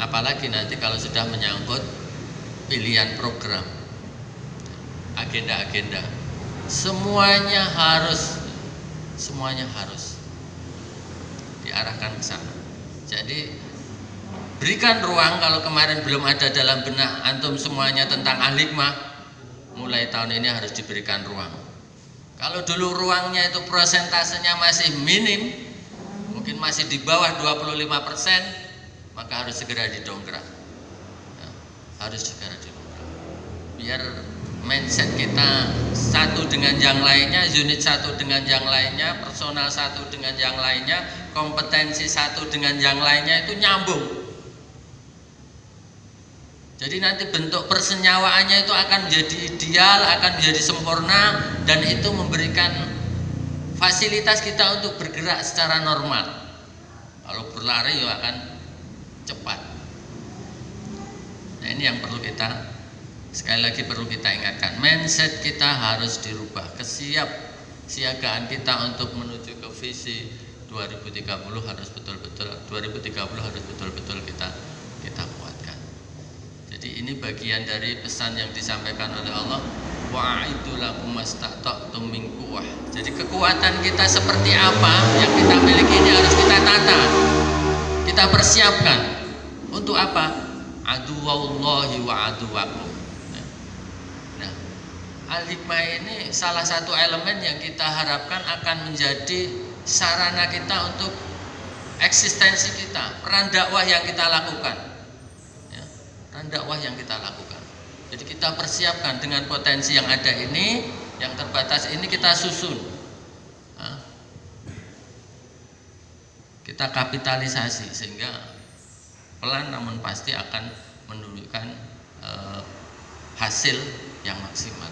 apalagi nanti kalau sudah menyangkut pilihan program, agenda-agenda, semuanya harus diarahkan ke sana. Jadi berikan ruang. Kalau kemarin belum ada dalam benak antum semuanya tentang al-hikmah, mulai tahun ini harus diberikan ruang. Kalau dulu ruangnya itu prosentasenya masih minim, mungkin masih di bawah 25%, maka harus segera didongkrak. Biar mindset kita satu dengan yang lainnya, unit satu dengan yang lainnya, personal satu dengan yang lainnya, kompetensi satu dengan yang lainnya itu nyambung. Jadi nanti bentuk persenyawaannya itu akan menjadi ideal, akan menjadi sempurna, dan itu memberikan fasilitas kita untuk bergerak secara normal. Kalau berlari ya akan cepat. Nah, ini yang perlu kita, sekali lagi perlu kita ingatkan, mindset kita harus dirubah. Kesiapsiagaan kita untuk menuju ke visi 2030 harus betul-betul kita kuatkan. Jadi ini bagian dari pesan yang disampaikan oleh Allah, wa'idzu lakum mastata'tum min quwwah. Jadi kekuatan kita seperti apa yang kita miliki ini harus kita tata, kita persiapkan. Untuk apa? Aduwallahi wa aduwakum. Nah, al-hikmah ini salah satu elemen yang kita harapkan akan menjadi sarana kita untuk eksistensi kita, peran dakwah yang kita lakukan. Ya, peran dakwah yang kita lakukan. Jadi kita persiapkan dengan potensi yang ada ini, yang terbatas ini kita susun. Nah, kita kapitalisasi sehingga pelan namun pasti akan menunjukkan hasil yang maksimal,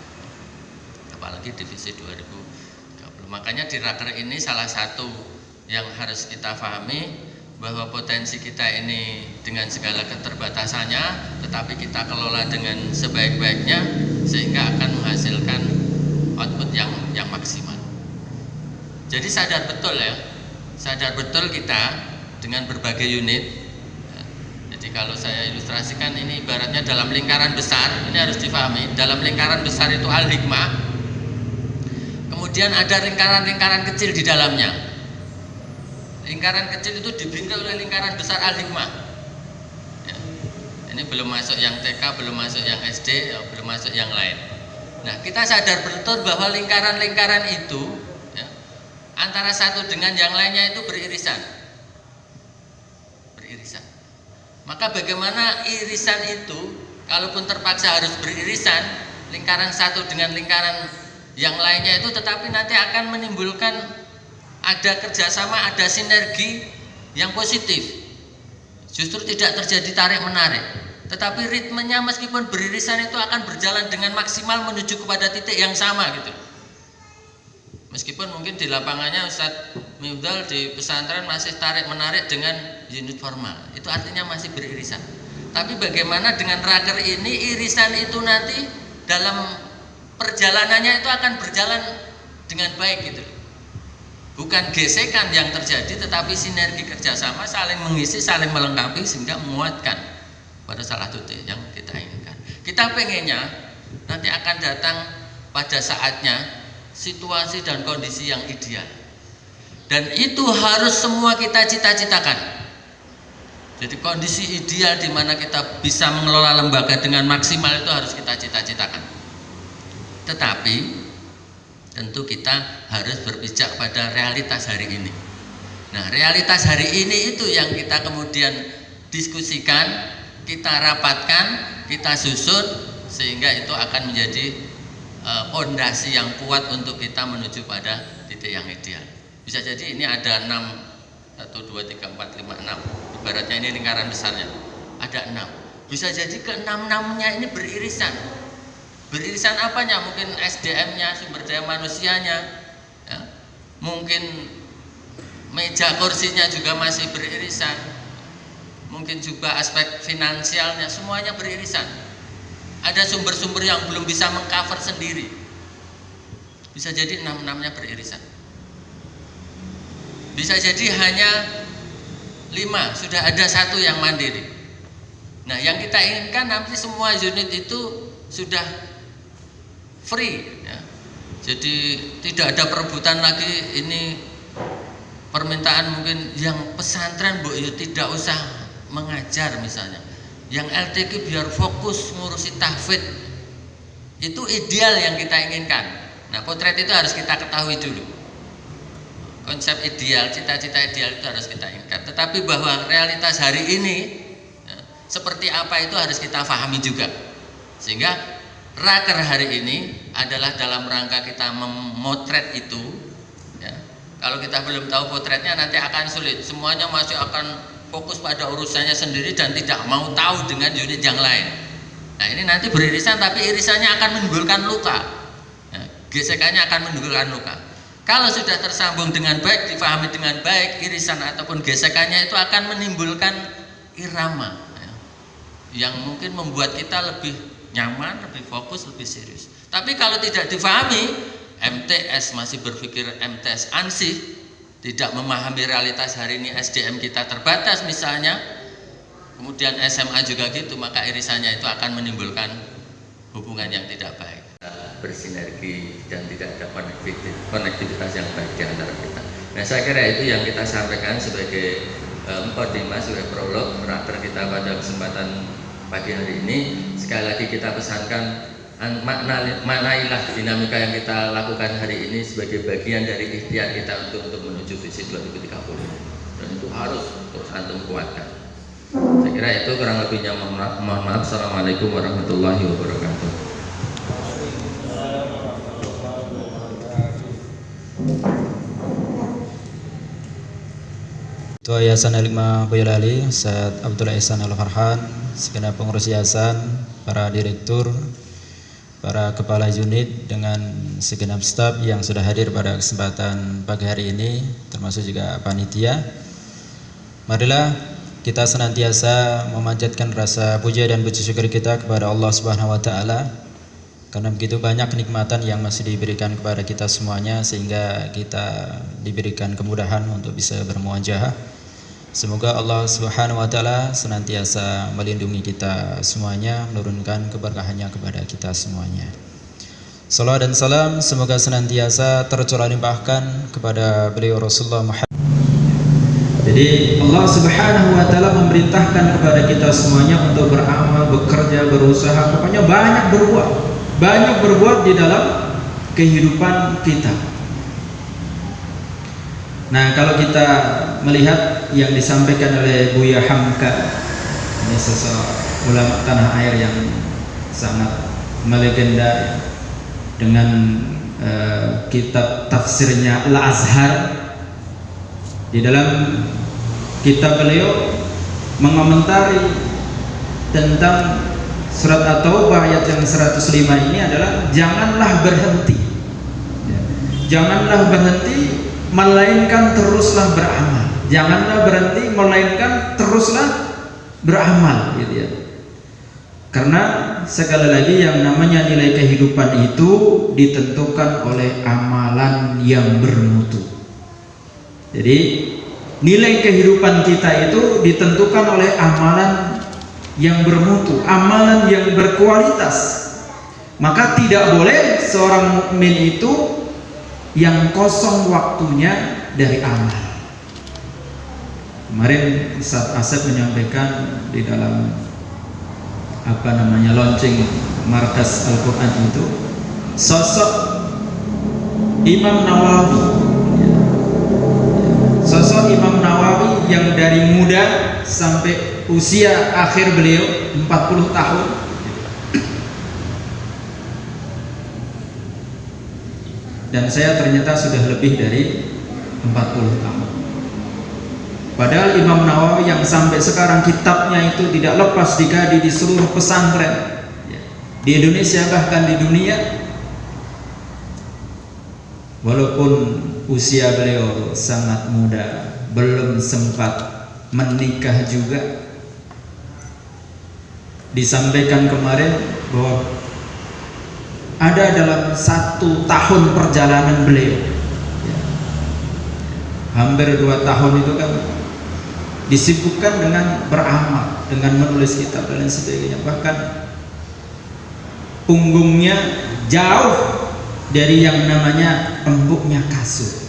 apalagi di visi 2030. Makanya di raker ini salah satu yang harus kita pahami bahwa potensi kita ini dengan segala keterbatasannya, tetapi kita kelola dengan sebaik-baiknya sehingga akan menghasilkan output yang maksimal. Jadi sadar betul kita dengan berbagai unit. Jadi kalau saya ilustrasikan ini ibaratnya dalam lingkaran besar, ini harus difahami, dalam lingkaran besar itu al-hikmah, kemudian ada lingkaran-lingkaran kecil di dalamnya. Lingkaran kecil itu dibingkai oleh lingkaran besar al-hikmah. Ya, ini belum masuk yang TK, belum masuk yang SD, belum masuk yang lain. Nah, kita sadar betul bahwa lingkaran-lingkaran itu ya, antara satu dengan yang lainnya itu beririsan. Maka bagaimana irisan itu, kalaupun terpaksa harus beririsan, lingkaran satu dengan lingkaran yang lainnya itu, tetapi nanti akan menimbulkan ada kerjasama, ada sinergi yang positif. Justru tidak terjadi tarik-menarik, tetapi ritmenya meskipun beririsan itu akan berjalan dengan maksimal menuju kepada titik yang sama gitu. Meskipun mungkin di lapangannya Ustadz Mifdal di pesantren masih tarik-menarik dengan unit formal, itu artinya masih beririsan. Tapi bagaimana dengan raker ini, irisan itu nanti dalam perjalanannya itu akan berjalan dengan baik gitu. Bukan gesekan yang terjadi, tetapi sinergi kerjasama, saling mengisi, saling melengkapi sehingga menguatkan pada salah satu yang kita inginkan. Kita pengennya nanti akan datang pada saatnya situasi dan kondisi yang ideal, dan itu harus semua kita cita-citakan. Jadi kondisi ideal di mana kita bisa mengelola lembaga dengan maksimal itu harus kita cita-citakan. Tetapi tentu kita harus berpijak pada realitas hari ini. Nah, realitas hari ini itu yang kita kemudian diskusikan, kita rapatkan, kita susun, sehingga itu akan menjadi fondasi yang kuat untuk kita menuju pada titik yang ideal. Bisa jadi ini ada 6, 1, 2, 3, 4, 5, 6. Ibaratnya ini lingkaran besarnya, ada 6. Bisa jadi ke-6-6-nya ini beririsan. Beririsan apanya? Mungkin SDM-nya, sumber daya manusianya, ya. Mungkin meja kursinya juga masih beririsan. Mungkin juga aspek finansialnya, semuanya beririsan. Ada sumber-sumber yang belum bisa mengcover sendiri. Bisa jadi 6-6-nya beririsan. Bisa jadi hanya 5, sudah ada 1 yang mandiri. Nah, yang kita inginkan nanti semua unit itu sudah free ya. Jadi tidak ada perebutan lagi, ini permintaan mungkin yang pesantren Bu ya tidak usah mengajar misalnya. Yang LTQ biar fokus ngurusi tahfidz. Itu ideal yang kita inginkan. Nah, potret itu harus kita ketahui dulu. Konsep ideal, cita-cita ideal itu harus kita inginkan. Tetapi bahwa realitas hari ini ya, seperti apa itu harus kita pahami juga. Sehingga raker hari ini adalah dalam rangka kita memotret itu ya. Kalau kita belum tahu potretnya nanti akan sulit. Semuanya masih akan fokus pada urusannya sendiri dan tidak mau tahu dengan unit yang lain. Nah, ini nanti beririsan tapi irisannya akan menimbulkan luka ya, gesekannya akan menimbulkan luka. Kalau sudah tersambung dengan baik, difahami dengan baik, irisan ataupun gesekannya itu akan menimbulkan irama ya, yang mungkin membuat kita lebih nyaman, lebih fokus, lebih serius. Tapi kalau tidak difahami, MTS masih berpikir MTS ansih, tidak memahami realitas hari ini, SDM kita terbatas misalnya, kemudian SMA juga gitu, maka irisannya itu akan menimbulkan hubungan yang tidak baik, bersinergi dan tidak ada konektivitas yang baik di antara kita. Nah, saya kira itu yang kita sampaikan sebagai mukadimah, sebagai prolog raker kita pada kesempatan pagi hari ini. Sekali lagi kita pesankan, maknailah dinamika yang kita lakukan hari ini sebagai bagian dari ikhtiar kita untuk menuju visi 2030, dan itu harus terus antum kuatkan. Saya kira itu, kurang lebihnya mohon maaf. Assalamualaikum warahmatullahi wabarakatuh. Ketua Yayasan Al-Hikmah Boyolali, Ustaz Abdullah Ihsan Al-Farhan, segenap pengurus yayasan, para direktur, para kepala unit, dengan segenap staf yang sudah hadir pada kesempatan pagi hari ini, termasuk juga panitia. Marilah kita senantiasa memanjatkan rasa puja dan puji syukur kita kepada Allah Subhanahu wa taala, karena begitu banyak kenikmatan yang masih diberikan kepada kita semuanya, sehingga kita diberikan kemudahan untuk bisa bermuajahah. Semoga Allah Subhanahu wa taala senantiasa melindungi kita semuanya, menurunkan keberkahannya kepada kita semuanya. Salawat dan salam semoga senantiasa tercurah limpahkan kepada beliau Rasulullah Muhammad. Jadi Allah Subhanahu wa taala memerintahkan kepada kita semuanya untuk beramal, bekerja, berusaha, pokoknya banyak berbuat di dalam kehidupan kita. Nah, kalau kita melihat yang disampaikan oleh Buya Hamka, ini seseorang ulama tanah air yang sangat melegenda, dengan kitab tafsirnya Al-Azhar. Di dalam kitab beliau mengomentari tentang surat At-Taubah ayat yang 105 ini adalah janganlah berhenti, janganlah berhenti, melainkan teruslah beramal. Janganlah berhenti, melainkan teruslah beramal, gitu ya. Karena sekali lagi yang namanya nilai kehidupan itu ditentukan oleh amalan yang bermutu. Jadi nilai kehidupan kita itu ditentukan oleh amalan yang bermutu, amalan yang berkualitas. Maka tidak boleh seorang mukmin itu yang kosong waktunya dari amal. Kemarin Ustaz Asep menyampaikan di dalam launching Markas Al-Quran itu, sosok Imam Nawawi, sosok Imam Nawawi yang dari muda sampai usia akhir beliau 40 tahun, dan saya ternyata sudah lebih dari 40 tahun. Padahal Imam Nawawi yang sampai sekarang kitabnya itu tidak lepas dikaji di seluruh pesantren di Indonesia, bahkan di dunia, walaupun usia beliau sangat muda, belum sempat menikah juga. Disampaikan kemarin bahwa ada dalam 1 tahun perjalanan beliau, hampir 2 tahun itu kan disibukkan dengan beramal, dengan menulis kitab dan lain sebagainya. Bahkan punggungnya jauh dari yang namanya empuknya kasur.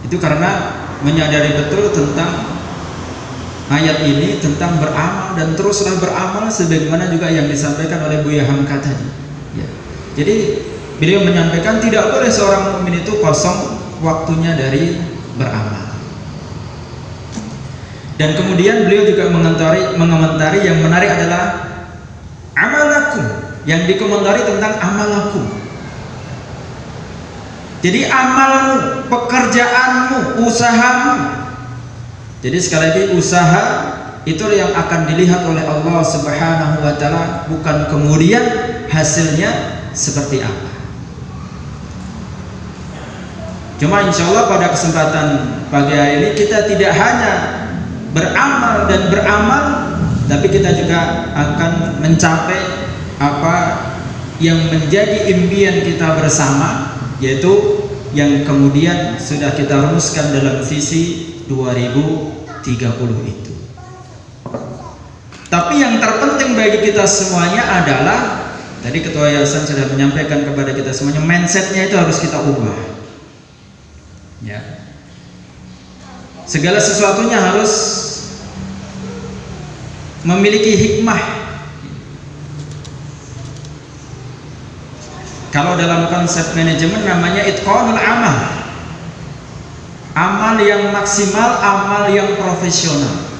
Itu karena menyadari betul tentang ayat ini, tentang beramal dan teruslah beramal sebagaimana juga yang disampaikan oleh Buya Hamka tadi. Ya. Jadi beliau menyampaikan tidak boleh seorang mukmin itu kosong waktunya dari beramal. Dan kemudian beliau juga mengomentari yang menarik adalah amalakum, yang dikomentari tentang amalakum. Jadi amalmu, pekerjaanmu, usahamu. Jadi sekali lagi usaha itu yang akan dilihat oleh Allah Subhanahu wa taala, bukan kemudian hasilnya seperti apa. Cuma insya Allah pada kesempatan pagi hari ini kita tidak hanya beramal dan beramal, tapi kita juga akan mencapai apa yang menjadi impian kita bersama, yaitu yang kemudian sudah kita rumuskan dalam visi 2030 itu. Tapi yang terpenting bagi kita semuanya adalah, tadi Ketua Yayasan sudah menyampaikan kepada kita semuanya, mindsetnya itu harus kita ubah. Ya. Segala sesuatunya harus memiliki hikmah. Kalau dalam konsep manajemen namanya itqanul amal. Amal yang maksimal, amal yang profesional.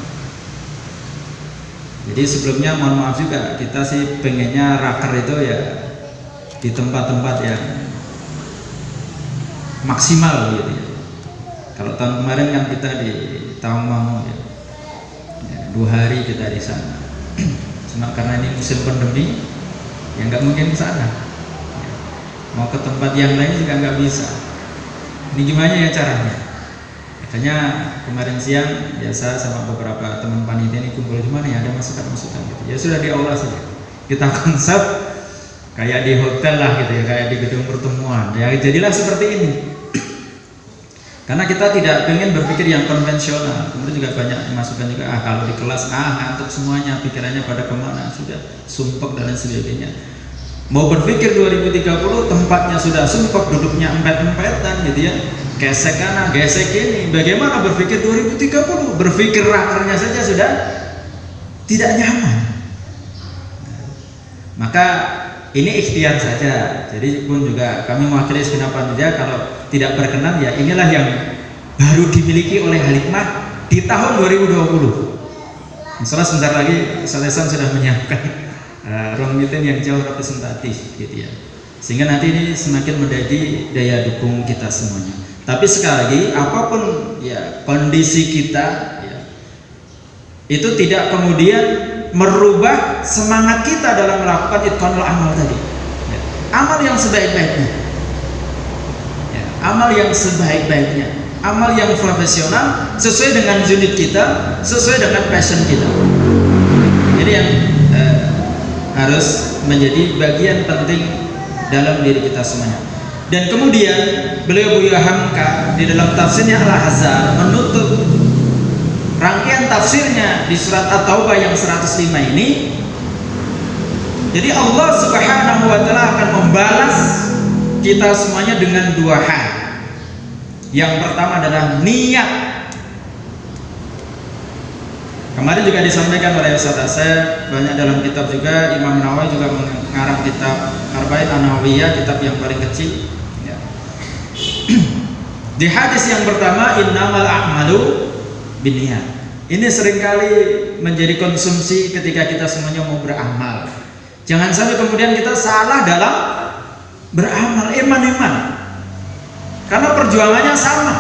Jadi sebelumnya mohon maaf juga, kita sih pengennya raker itu ya di tempat-tempat yang maksimal gitu ya. Kalau tahun kemarin kan kita di Tawangmangu ya, 2 hari kita di sana. Cuma karena ini musim pandemi, ya nggak mungkin ke sana. Mau ke tempat yang lain juga nggak bisa. Ini gimana ya caranya? Makanya kemarin siang biasa sama beberapa teman panitia ini kumpul di mana ya, ada masukan-masukan gitu. Ya sudah di aula saja. Kita konsep kayak di hotel lah gitu ya, kayak di gedung pertemuan. Ya jadilah seperti ini. Karena kita tidak ingin berpikir yang konvensional. Kemudian juga banyak masukan juga, kalau di kelas ngantuk semuanya, pikirannya pada kemana, sudah sumpek dan lain sebagainya. Mau berpikir 2030 tempatnya sudah sumpek, duduknya empet-empetan gitu ya, gesek kanan, gesek kiri. Bagaimana berpikir 2030? Berpikir rakernya saja sudah tidak nyaman. Maka ini ikhtiar saja. Jadi pun juga kami mewakili segenap panitia, kalau tidak berkenan ya inilah yang baru dimiliki oleh Halikmah di tahun 2020. Misalnya sebentar lagi Ustaz sudah menyiapkan ruang meeting yang jauh representatif gitu ya. Sehingga nanti ini semakin menjadi daya dukung kita semuanya. Tapi sekali lagi apapun ya kondisi kita ya, itu tidak kemudian merubah semangat kita dalam melakukan itqanul amal tadi. Ya. Amal yang sebaik-baiknya. Ya. Amal yang sebaik-baiknya. Amal yang profesional sesuai dengan unit kita, sesuai dengan passion kita. Jadi yang harus menjadi bagian penting dalam diri kita semuanya. Dan kemudian beliau Buya Hamka di dalam tafsirnya Al-Ahzab menutup rangkaian tafsirnya di surat At-Taubah yang 105 ini. Jadi Allah Subhanahu wa taala akan membalas kita semuanya dengan 2 hal. Yang pertama adalah niat. Kemarin juga disampaikan oleh Ustaz Asep, banyak dalam kitab juga Imam Nawawi juga mengarang kitab Arba'in An-Nawawiyah, kitab yang paling kecil ya. Di hadis yang pertama, innamal a'malu binniyat. Ini seringkali menjadi konsumsi ketika kita semuanya mau beramal. Jangan sampai kemudian kita salah dalam beramal, iman. Karena perjuangannya sama.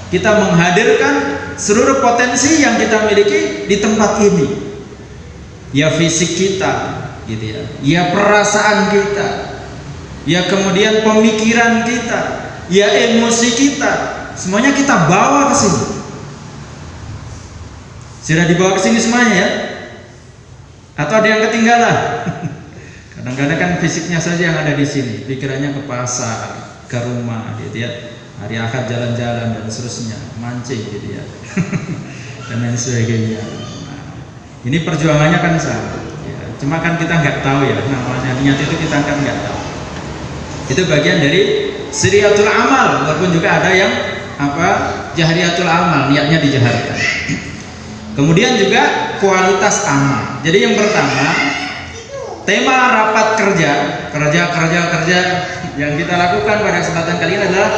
Kita menghadirkan seluruh potensi yang kita miliki di tempat ini. Ya fisik kita, gitu ya. Ya perasaan kita. Ya kemudian pemikiran kita, ya emosi kita. Semuanya kita bawa ke sini. Sudah dibawa ke sini semuanya ya? Atau ada yang ketinggalan? Kadang-kadang kan fisiknya saja yang ada di sini, pikirannya ke pasar, ke rumah gitu ya. Hari Ahad jalan-jalan dan seterusnya, mancing gitu ya. dan lain sebagainya. Nah, ini perjuangannya kan sama. Ya, cuma kan kita nggak tahu ya, namanya niat itu kita kan nggak tahu. Itu bagian dari sirriyatul amal, walaupun juga ada yang jahriyatul amal, niatnya dijaharkan. Kemudian juga kualitas amal. Jadi yang pertama, tema rapat kerja yang kita lakukan pada kesempatan kali ini adalah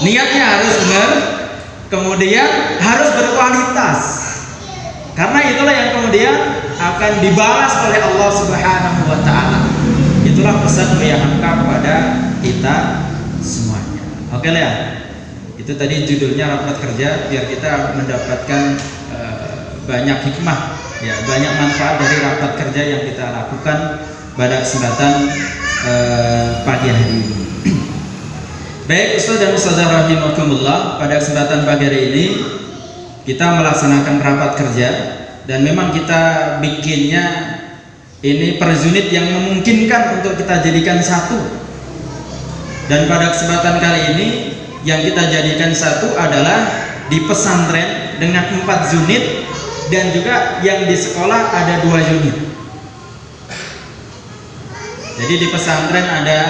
niatnya harus benar, kemudian harus berkualitas. Karena itulah yang kemudian akan dibalas oleh Allah Subhanahu wa taala. Itulah pesan Buya Hamka kepada kita semuanya. Oke lah ya. Itu tadi judulnya rapat kerja, biar kita mendapatkan banyak hikmah, ya, banyak manfaat dari rapat kerja yang kita lakukan pada kesempatan pagi hari ini. Baik Ustaz dan Ustazah rahimakumullah, pada kesempatan pagi hari ini kita melaksanakan rapat kerja, dan memang kita bikinnya ini per unit yang memungkinkan untuk kita jadikan satu. Dan pada kesempatan kali ini yang kita jadikan satu adalah di pesantren dengan 4 unit, dan juga yang di sekolah ada 2 unit. Jadi di pesantren ada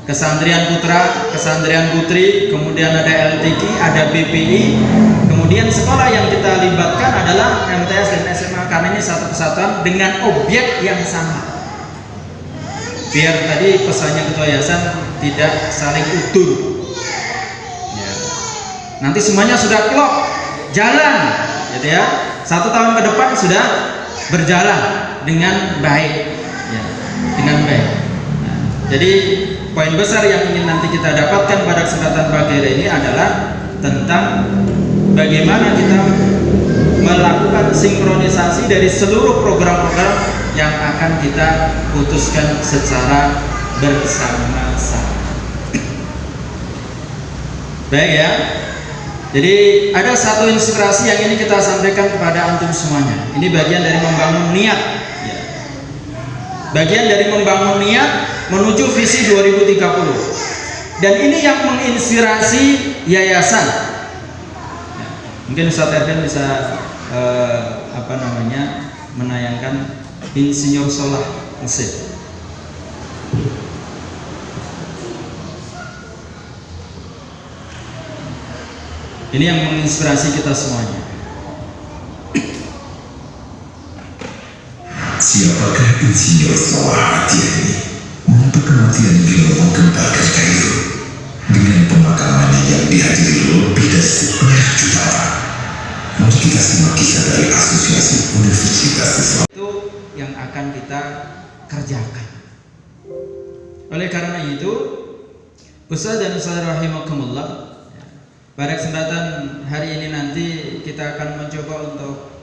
Kesantrian Putra, Kesantrian Putri, kemudian ada LTQ, ada BPI, kemudian sekolah yang kita libatkan adalah MTS dan SMA, karena ini satu kesatuan dengan objek yang sama. Biar tadi pesannya Ketua Yayasan tidak saling utuh. Ya. Nanti semuanya sudah klop, jalan, gitu ya. 1 tahun ke depan sudah berjalan dengan baik, ya, dengan baik. Nah, jadi poin besar yang ingin nanti kita dapatkan pada kesempatan pagi hari ini adalah tentang bagaimana kita melakukan sinkronisasi dari seluruh program-program yang akan kita putuskan secara bersama-sama. Baik ya. Jadi ada satu inspirasi yang ini kita sampaikan kepada antum semuanya. Ini bagian dari membangun niat, ya. Bagian dari membangun niat menuju visi 2030. Dan ini yang menginspirasi yayasan. Ya, mungkin Ustaz Erden bisa menayangkan Insinyur Solah Mesir. Ini yang menginspirasi kita semuanya. Siapakah Insinyur Solah ini? Mengapa kematian beliau menggemparkan Kairo dengan pemakamannya yang dihadiri lebih dari 1,5 juta orang? Mari kita simak kisah dari Asosiasi Universitas Islam. Itu yang akan kita kerjakan. Oleh karena itu, Ustaz dan Ustazah rahimakumullah, pada kesempatan hari ini nanti kita akan mencoba untuk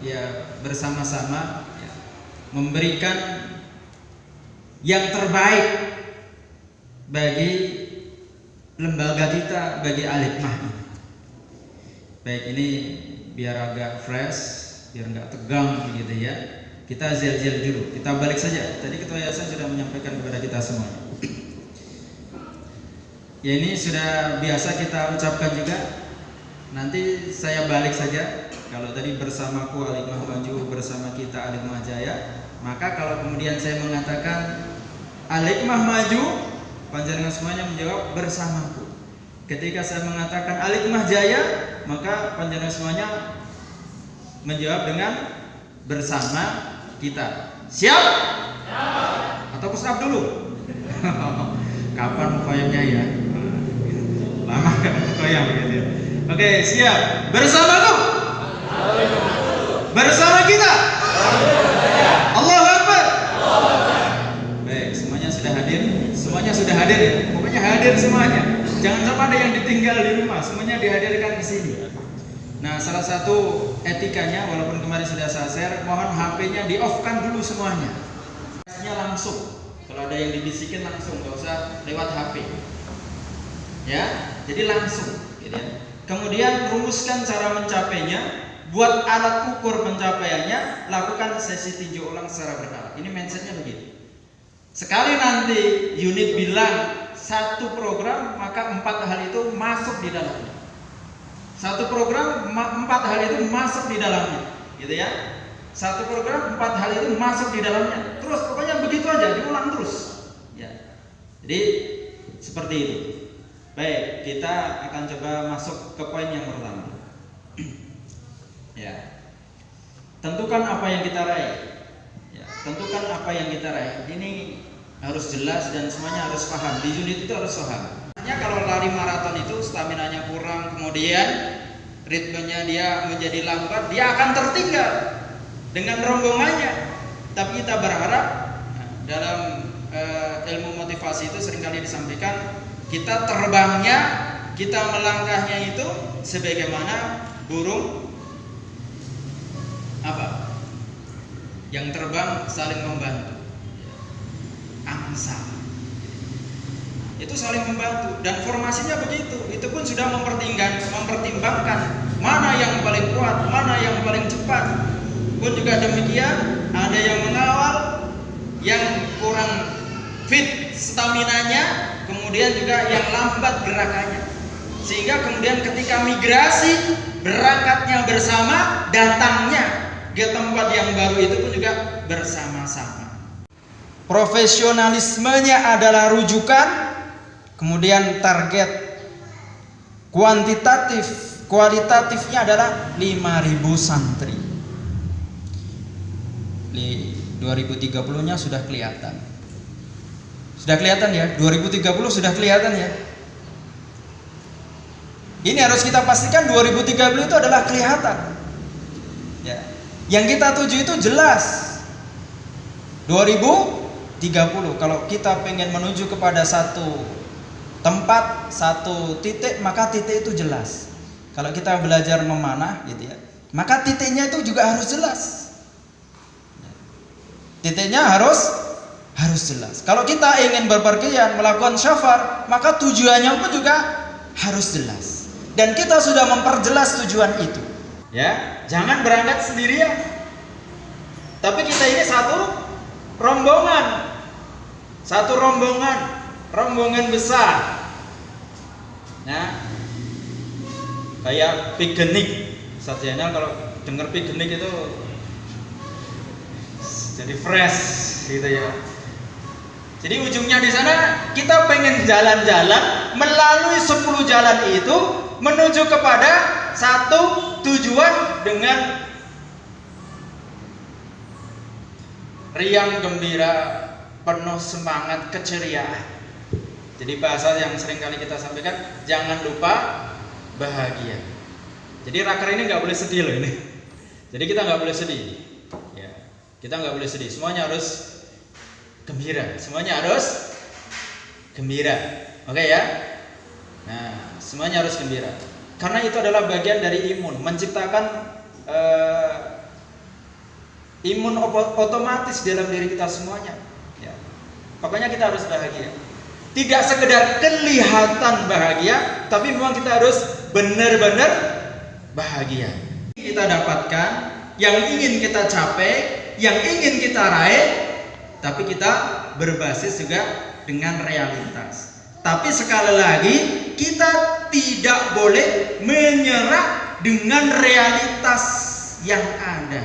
bersama-sama memberikan yang terbaik bagi lembaga kita, bagi Al-Hikmah ini. Baik, ini biar agak fresh, biar nggak tegang begitu ya. Kita zel-zel dulu, kita balik saja. Tadi Ketua Yayasan sudah menyampaikan kepada kita semua. Ya, ini sudah biasa kita ucapkan juga. Nanti saya balik saja. Kalau tadi bersamaku Al-Hikmah Maju, bersama kita Al-Hikmah Jaya, maka kalau kemudian saya mengatakan Al-Hikmah Maju, panjenengan semuanya menjawab bersamaku. Ketika saya mengatakan Al-Hikmah Jaya, maka panjenengan semuanya menjawab dengan bersama kita. Siap? Atau kusrap dulu? Kapan koyamnya ya? Lama kan koyam gitu ya. Oke, siap. Bersamaku. Bersama kita. Allahu Akbar. Baik, semuanya sudah hadir. Semuanya sudah hadir ya. Pokoknya hadir semuanya. Jangan sampai ada yang ditinggal di rumah. Semuanya dihadirkan di sini. Nah, salah satu etikanya, walaupun kemarin sudah saya share, mohon HP-nya di-off-kan dulu semuanya. Langsung. Kalau ada yang dibisikin langsung, nggak usah lewat HP. Ya, jadi langsung. Gitu ya. Kemudian rumuskan cara mencapainya, buat alat ukur pencapaiannya, lakukan sesi tinjau ulang secara berkala. Ini mindsetnya begitu. Sekali nanti unit bilang satu program, maka 4 hal itu masuk di dalamnya. Satu program, 4 hal itu masuk di dalamnya. gitu ya. Satu program 4 hal itu masuk di dalamnya. Terus pokoknya begitu aja, diulang terus. Ya. Jadi seperti itu. Baik, kita akan coba masuk ke poin yang pertama. Ya. Tentukan apa yang kita raih. Ya, tentukan apa yang kita raih. Ini harus jelas dan semuanya harus paham. Di unit itu harus paham. Kalau lari maraton itu staminanya kurang, kemudian ritmenya dia menjadi lambat, dia akan tertinggal dengan rombongannya. Tapi kita berharap dalam ilmu motivasi itu seringkali disampaikan, kita terbangnya, kita melangkahnya itu sebagaimana burung apa? Yang terbang saling membantu. Angsa. Itu saling membantu dan formasinya begitu. Itu pun sudah mempertimbangkan mana yang paling kuat, mana yang paling cepat. Pun juga demikian, ada yang mengawal, yang kurang fit staminanya, kemudian juga yang lambat gerakannya. Sehingga kemudian ketika migrasi, berangkatnya bersama, datangnya ke tempat yang baru itu pun juga bersama-sama. Profesionalismenya adalah rujukan, kemudian target kualitatifnya adalah 5.000 santri. Di 2030-nya sudah kelihatan. Sudah kelihatan ya, 2030 sudah kelihatan ya. Ini harus kita pastikan 2030 itu adalah kelihatan. Ya. Yang kita tuju itu jelas. 2030, kalau kita pengen menuju kepada satu tempat, satu titik, maka titik itu jelas. Kalau kita belajar memanah gitu ya, maka titiknya itu juga harus jelas. Titiknya harus jelas. Kalau kita ingin berpergian melakukan safar, maka tujuannya pun juga harus jelas. Dan kita sudah memperjelas tujuan itu. Ya, jangan berangkat sendirian. Tapi kita ini satu rombongan. Satu rombongan besar. Nah, kayak piknik. Sarjana kalau dengar piknik itu jadi fresh gitu ya. Jadi ujungnya di sana kita pengen jalan-jalan melalui 10 jalan itu menuju kepada satu tujuan dengan riang gembira, penuh semangat, keceriaan. Jadi bahasa yang sering kali kita sampaikan, jangan lupa bahagia. Jadi raker ini nggak boleh sedih loh ini. Jadi kita nggak boleh sedih. Ya, kita nggak boleh sedih. Semuanya harus gembira. Semuanya harus gembira. Oke ya. Nah, semuanya harus gembira. Karena itu adalah bagian dari imun, menciptakan imun otomatis dalam diri kita semuanya. Ya. Pokoknya kita harus bahagia. Tidak sekedar kelihatan bahagia, tapi memang kita harus benar-benar bahagia. Kita dapatkan, yang ingin kita capai, yang ingin kita raih, tapi kita berbasis juga dengan realitas. Tapi sekali lagi, kita tidak boleh menyerah dengan realitas yang ada.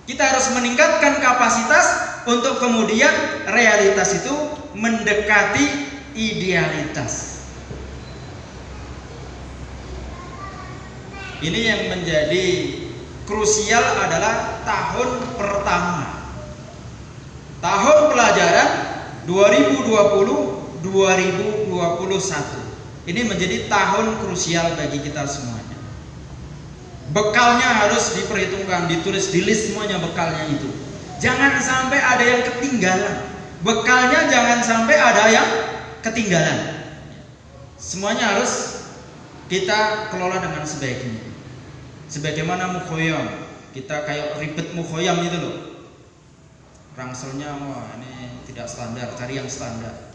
Kita harus meningkatkan kapasitas untuk kemudian realitas itu mendekati idealitas. Ini yang menjadi krusial adalah tahun pertama. Tahun pelajaran 2020-2021. Ini menjadi tahun krusial bagi kita semuanya. Bekalnya harus diperhitungkan, ditulis di list semuanya bekalnya itu. Jangan sampai ada yang ketinggalan. Bekalnya jangan sampai ada yang ketinggalan. Semuanya harus kita kelola dengan sebaiknya. Sebagaimana mukhoyam, kita kayak ribet mukhoyam itu loh. Rangselnya wah ini tidak standar, cari yang standar.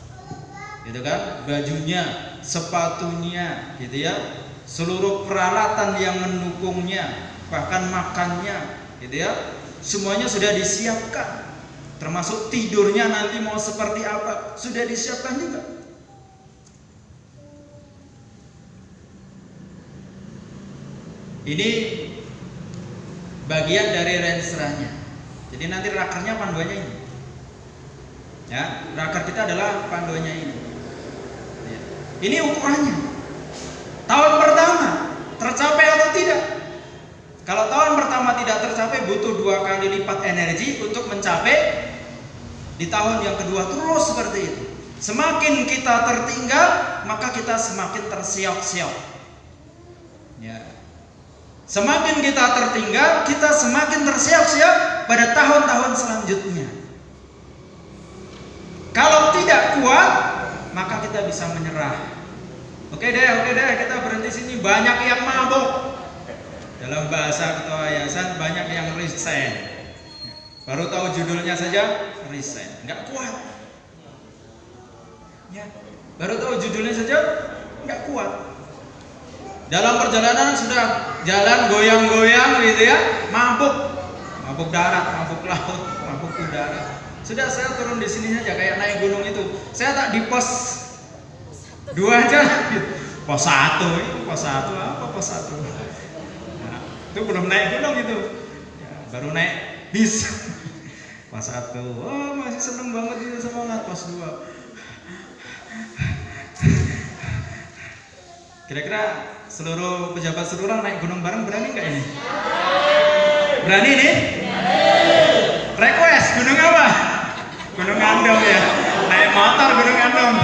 Gitu kan? Bajunya, sepatunya, gitu ya. Seluruh peralatan yang mendukungnya, bahkan makannya, gitu ya. Semuanya sudah disiapkan. Termasuk tidurnya nanti mau seperti apa, sudah disiapkan juga. Ini bagian dari rensranya. Jadi nanti rakernya panduannya ini. Ya, raker kita adalah panduannya ini. Ya. Ini ukurannya. Tahun pertama tercapai atau tidak? Kalau tahun pertama tidak tercapai, butuh 2 kali lipat energi untuk mencapai di tahun yang kedua, terus seperti itu. Semakin kita tertinggal, maka kita semakin tersiok-siok. Ya. Semakin kita tertinggal, kita semakin tersiok-siok pada tahun-tahun selanjutnya. Kalau tidak kuat, maka kita bisa menyerah. Oke deh, kita berhenti sini. Banyak yang mabuk. Dalam bahasa ketua yayasan, banyak yang resign. Baru tahu judulnya saja resign, nggak kuat. Ya, baru tahu judulnya saja nggak kuat. Dalam perjalanan sudah jalan goyang-goyang gitu ya, mabuk darat, mabuk laut, mabuk udara. Sudah saya turun di sini saja kayak naik gunung itu. Saya tak di pos 2 aja, pos 1, pos 1 apa pos 1? Nah, itu belum naik gunung itu, ya, baru naik bis. Pos 1, oh masih seneng banget itu, semangat. Pos 2. Kira-kira seluruh pejabat seluruh naik gunung bareng berani nggak ini? Berani nih? Request gunung apa? Gunung Andong ya. Naik motor gunung Andong.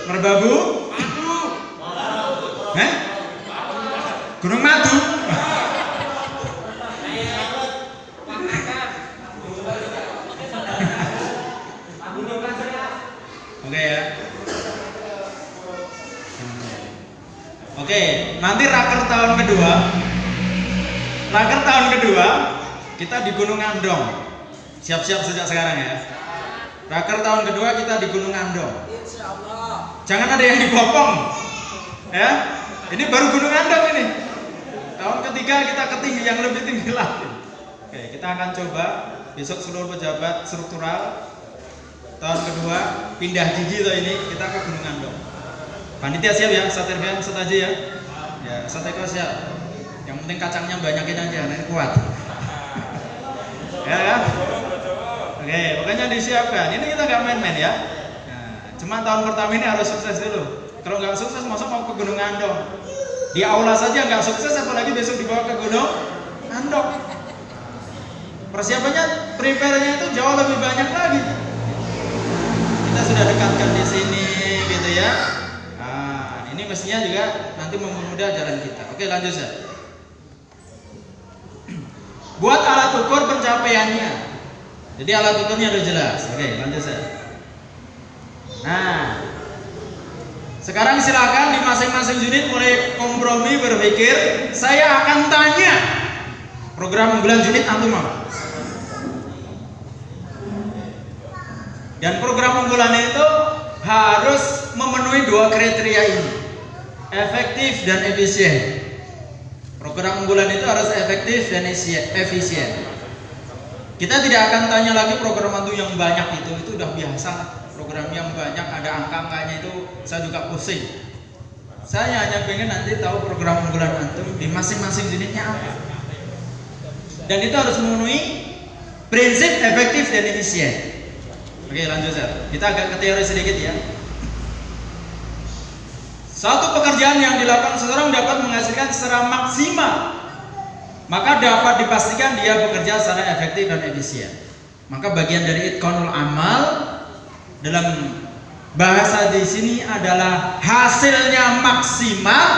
Merbabu? Gunung Madu? Oke ya. Oke, nanti raker tahun kedua kita di Gunung Andong. Siap-siap sejak sekarang ya. Raker tahun kedua kita di Gunung Andong. Jangan ada yang dibopong. Ya. Ini baru Gunung Andong ini. Tahun ketiga kita ke tinggi yang lebih tinggi lagi. Oke, kita akan coba besok seluruh pejabat struktural tahun kedua pindah gigi loh ini, kita ke Gunung Andong. Panitia siap ya, Saterbian set aja ya. Ya, Sateko siap. Yang penting kacangnya banyakin aja, nanti kuat. Ya. Oke, pokoknya disiapkan. Ini kita nggak main-main ya. Nah, cuma tahun pertama ini harus sukses dulu. Kalau nggak sukses, masa mau ke Gunung Andong? Di aula saja nggak sukses, apalagi besok dibawa ke Gunung Andong. Persiapannya, prepare-nya itu jauh lebih banyak lagi. Kita sudah dekatkan di sini, gitu ya. Nah, ini mestinya juga nanti mempermudah jalan kita. Oke, lanjut ya. Buat alat ukur pencapaiannya. Jadi alat ukurnya udah jelas. Oke, lanjut ya. Nah, sekarang silakan di masing-masing unit mulai kompromi berpikir. Saya akan tanya program unggulan unit antum apa? Dan program unggulan itu harus memenuhi 2 kriteria ini, efektif dan efisien. Program unggulan itu harus efektif dan efisien. Kita tidak akan tanya lagi program antum yang banyak itu udah biasa. Program yang banyak ada angka-angkanya itu saya juga pusing. Saya hanya pengen nanti tahu program unggulan antum di masing-masing unitnya apa. Dan itu harus memenuhi prinsip efektif dan efisien. Oke, lanjut ya. Kita agak ke teori sedikit ya. Satu pekerjaan yang dilakukan seseorang dapat menghasilkan secara maksimal, maka dapat dipastikan dia bekerja secara efektif dan efisien. Maka bagian dari itqanul amal dalam bahasa di sini adalah hasilnya maksimal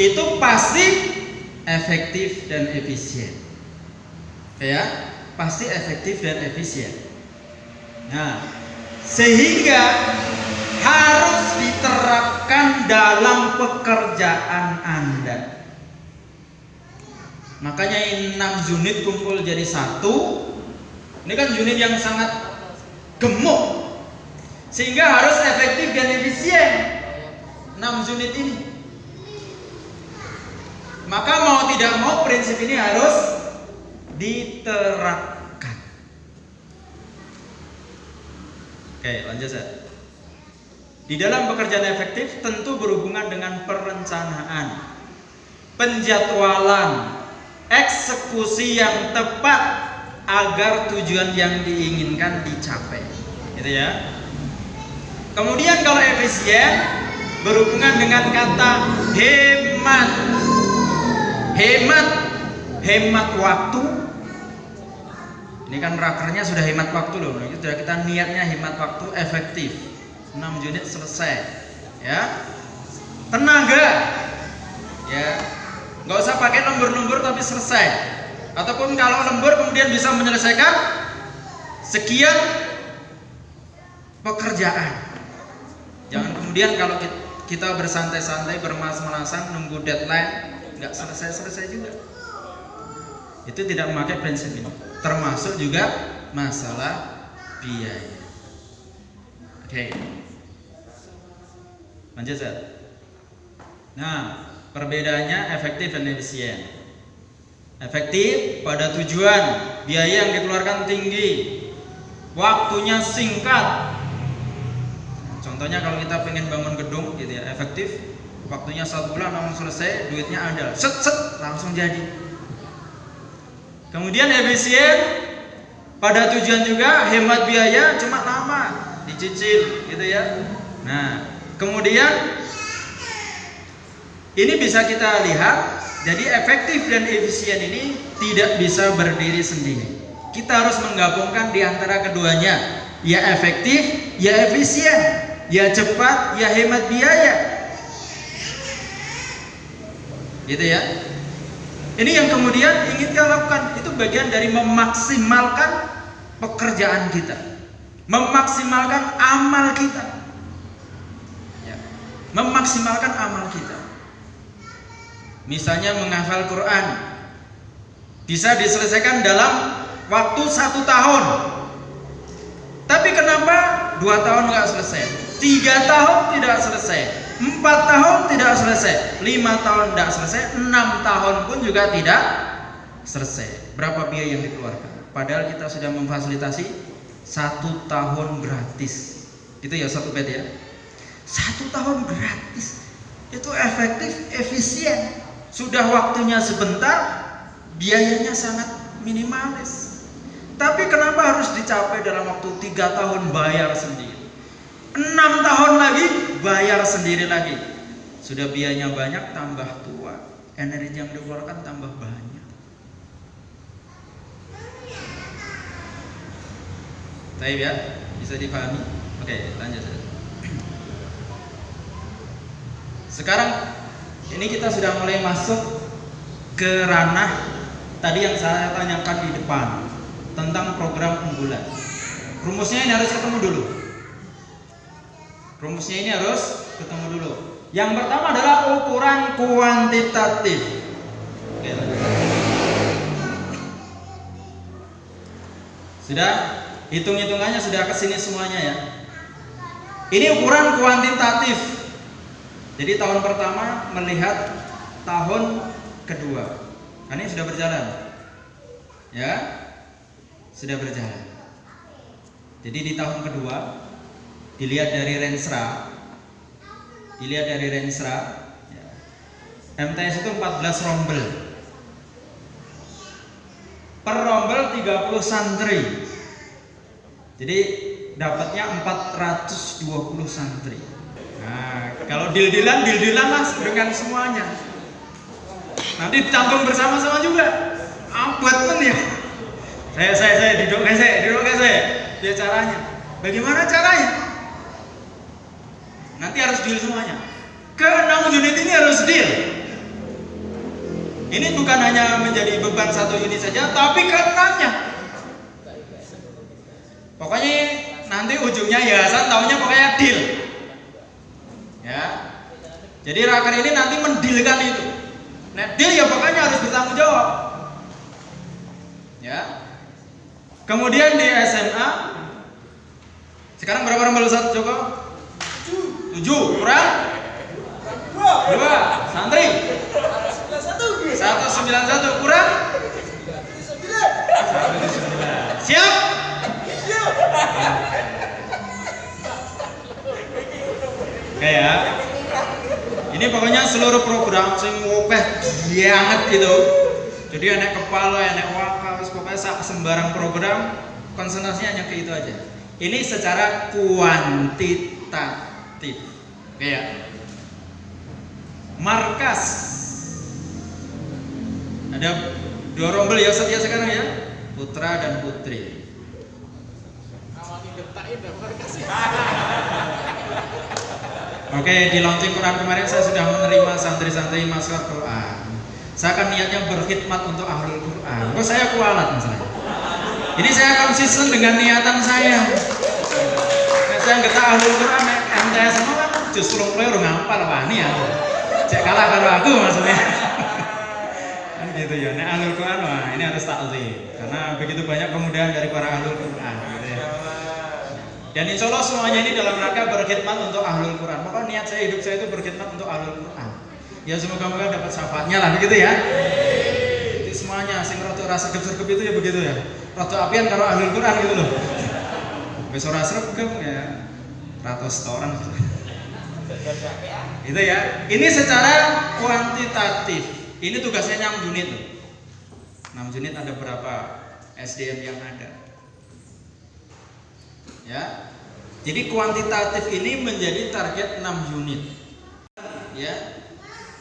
itu pasti efektif dan efisien. Ya, pasti efektif dan efisien. Nah, sehingga harus diterapkan dalam pekerjaan Anda. Makanya 6 unit kumpul jadi 1. Ini kan unit yang sangat gemuk, sehingga harus efektif dan efisien 6 unit ini. Maka mau tidak mau prinsip ini harus diterapkan. Oke, lanjut ya. Di dalam pekerjaan efektif tentu berhubungan dengan perencanaan, penjadwalan, eksekusi yang tepat agar tujuan yang diinginkan dicapai, gitu ya. Kemudian kalau efisien berhubungan dengan kata hemat. Hemat waktu. Ini kan rakernya sudah hemat waktu loh. Ini sudah kita niatnya hemat waktu, efektif. 6 unit selesai. Ya. Tenaga. Ya. Nggak usah pakai lembur-lembur tapi selesai. Ataupun kalau lembur kemudian bisa menyelesaikan sekian pekerjaan. Jangan kemudian kalau kita bersantai-santai, bermalas-malasan nunggu deadline nggak selesai-selesai juga. Itu tidak memakai prinsip ini. Termasuk juga masalah biaya. Oke. Lanjut, Zat. Nah, perbedaannya efektif dan efisien. Efektif pada tujuan, biaya yang dikeluarkan tinggi, waktunya singkat. Contohnya kalau kita pengen bangun gedung gitu ya, efektif, waktunya 1 bulan langsung selesai, duitnya ada, set langsung jadi. Kemudian efisien pada tujuan juga, hemat biaya, cuma lama dicicil gitu ya. Nah, kemudian ini bisa kita lihat, jadi efektif dan efisien ini tidak bisa berdiri sendiri. Kita harus menggabungkan di antara keduanya, ya efektif, ya efisien, ya cepat, ya hemat biaya. Gitu ya. Ini yang kemudian ingin kita lakukan, itu bagian dari memaksimalkan pekerjaan kita, memaksimalkan amal kita, ya. Memaksimalkan amal kita. Misalnya menghafal Quran bisa diselesaikan dalam waktu 1 tahun, tapi kenapa 2 tahun nggak selesai, 3 tahun tidak selesai, 4 tahun tidak selesai, 5 tahun tidak selesai, 6 tahun pun juga tidak selesai. Berapa biaya yang dikeluarkan? Padahal kita sudah memfasilitasi 1 tahun gratis. Itu ya 1 bed ya. 1 tahun gratis. Itu efektif, efisien. Sudah waktunya sebentar, biayanya sangat minimalis. Tapi kenapa harus dicapai dalam waktu 3 tahun bayar sendiri, 6 tahun lagi bayar sendiri lagi? Sudah biayanya banyak, tambah tua, energi yang dikeluarkan tambah banyak. Baik ya, bisa dipahami? Oke, lanjut. Sekarang ini kita sudah mulai masuk ke ranah tadi yang saya tanyakan di depan tentang program unggulan. Rumusnya ini harus ketemu dulu. Rumusnya ini harus ketemu dulu. Yang pertama adalah ukuran kuantitatif. Oke, lanjut. Sudah? Hitung-hitungannya sudah kesini semuanya ya. Ini ukuran kuantitatif. Jadi tahun pertama melihat tahun kedua. Ini sudah berjalan. Ya. Sudah berjalan. Jadi di tahun kedua dilihat dari Rensra. Ya. MTS itu 14 rombel. Per rombel 30 santri. Jadi dapatnya 420 santri. Nah, kalau deal-dealan lah dengan semuanya. Nanti dicantum bersama-sama juga. Buat pun ya. Saya duduk saya. Dia caranya. Bagaimana caranya? Nanti harus deal semuanya. Ke-6 unit ini harus deal. Ini bukan hanya menjadi beban 1 unit saja, tapi ke-6-nya. Pokoknya nanti ujungnya yayasan tahunya pokoknya deal. Ya. Jadi raker ini nanti mendilkan itu. Nah, deal ya pokoknya harus bertanggung jawab. Ya. Kemudian di SMA sekarang berapa rombel Ustaz Joko? 7 kurang 2 santri 191 kurang 109. Siap? Kayak ini pokoknya seluruh program sing wopeh banget gitu. Jadi enek kepala, enek wakal, pokoknya sembarang program konsentrasinya hanya ke itu aja. Ini secara kuantitatif. Oke ya. Markas. Ada 2 rombel ya setia sekarang ya, putra dan putri. Oke, di launching Quran kemarin saya sudah menerima santri-santri masuk Quran. Saya akan niatnya berkhidmat untuk ahlul Quran. Kok saya kualat masalahnya. Ini saya konsisten dengan niatan saya. Nah, saya nggak tahu ahlul Quran, MTS semua kan justru orang ngapal wani ya. Cek kalah karo aku maksudnya. Kan gitu ya. Nek ahlul Quran wah ini harus takzim karena begitu banyak kemudahan dari para ahlul Quran gitu ya. Dan insya Allah semuanya ini dalam rangka berkhidmat untuk ahlul Quran. Pokoknya niat saya, hidup saya itu berkhidmat untuk ahlul Quran. Ya semoga-moga dapat syafaatnya lah begitu ya. Itu semuanya sing rada rasa sergep itu ya begitu ya. Rada apian karo ahlul Quran gitu loh. Wis ora sregep ya. Ratus orang gitu. Itu ya. Ini secara kuantitatif. Ini tugasnya 6 unit. 6 unit ada berapa SDM yang ada? Ya. Jadi kuantitatif ini menjadi target 6 unit. Ya.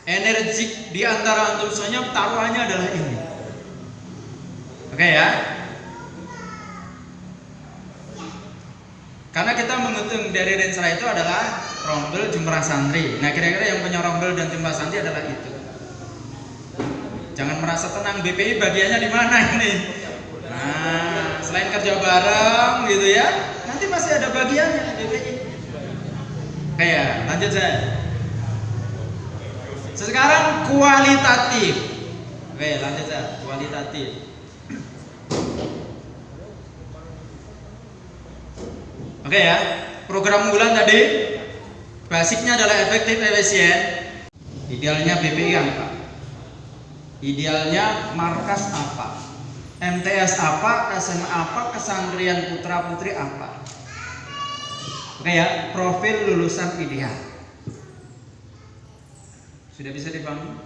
Energik di antara antum semuanya taruhannya adalah ini. Oke ya. Karena kita menghitung dari Rensra itu adalah rombel jumlah santri. Nah, kira-kira yang punya rombel dan jumlah santri adalah itu. Jangan merasa tenang, BPI bagiannya di mana ini? Nah, selain kerja bareng gitu ya, nanti masih ada bagiannya BPI. Kayak lanjut saya. Sekarang kualitatif. Oke, lanjut saya. Kualitatif. Oke ya. Program unggulan tadi basicnya adalah efektif efisien. Idealnya BPI apa? Idealnya markas apa? MTS apa? SMA apa? Kesantrian putra putri apa? Oke ya. Profil lulusan ideal. Sudah bisa dipahami?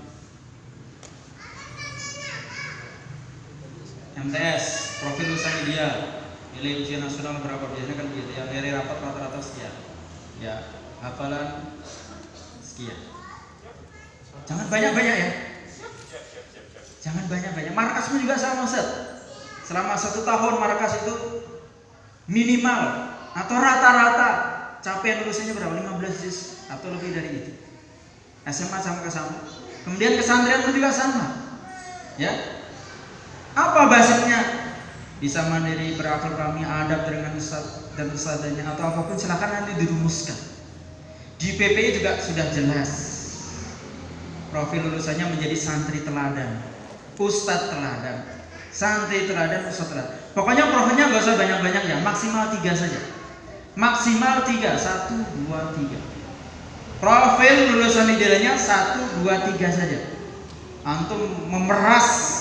MTS, profil lulusan ideal. Nilai ujian nasional berapa biasanya kan gitu ya. Dari rapat rata-rata sekian. Ya, hafalan sekian. Jangan banyak-banyak ya. Jangan banyak-banyak. Markasmu juga sama Ustaz. Selama 1 tahun markas itu minimal atau rata-rata capaian lulusannya berapa? 15 juz atau lebih dari itu. SMA sama. Kemudian kesantrian pun juga sama. Ya. Apa basicnya? Bisa mandiri, berakal kami, adab dengan ustaz dan ustazanya atau apapun silakan nanti dirumuskan. Di PPI juga sudah jelas. Profil lulusannya menjadi santri teladan, ustadz teladan, santri teladan, ustadz teladan. Pokoknya profilnya gak usah banyak-banyak ya, maksimal 3 saja. Maksimal 3, 1, 2, 3. Profil lulusan idealnya 1, 2, 3 saja. Antum memeras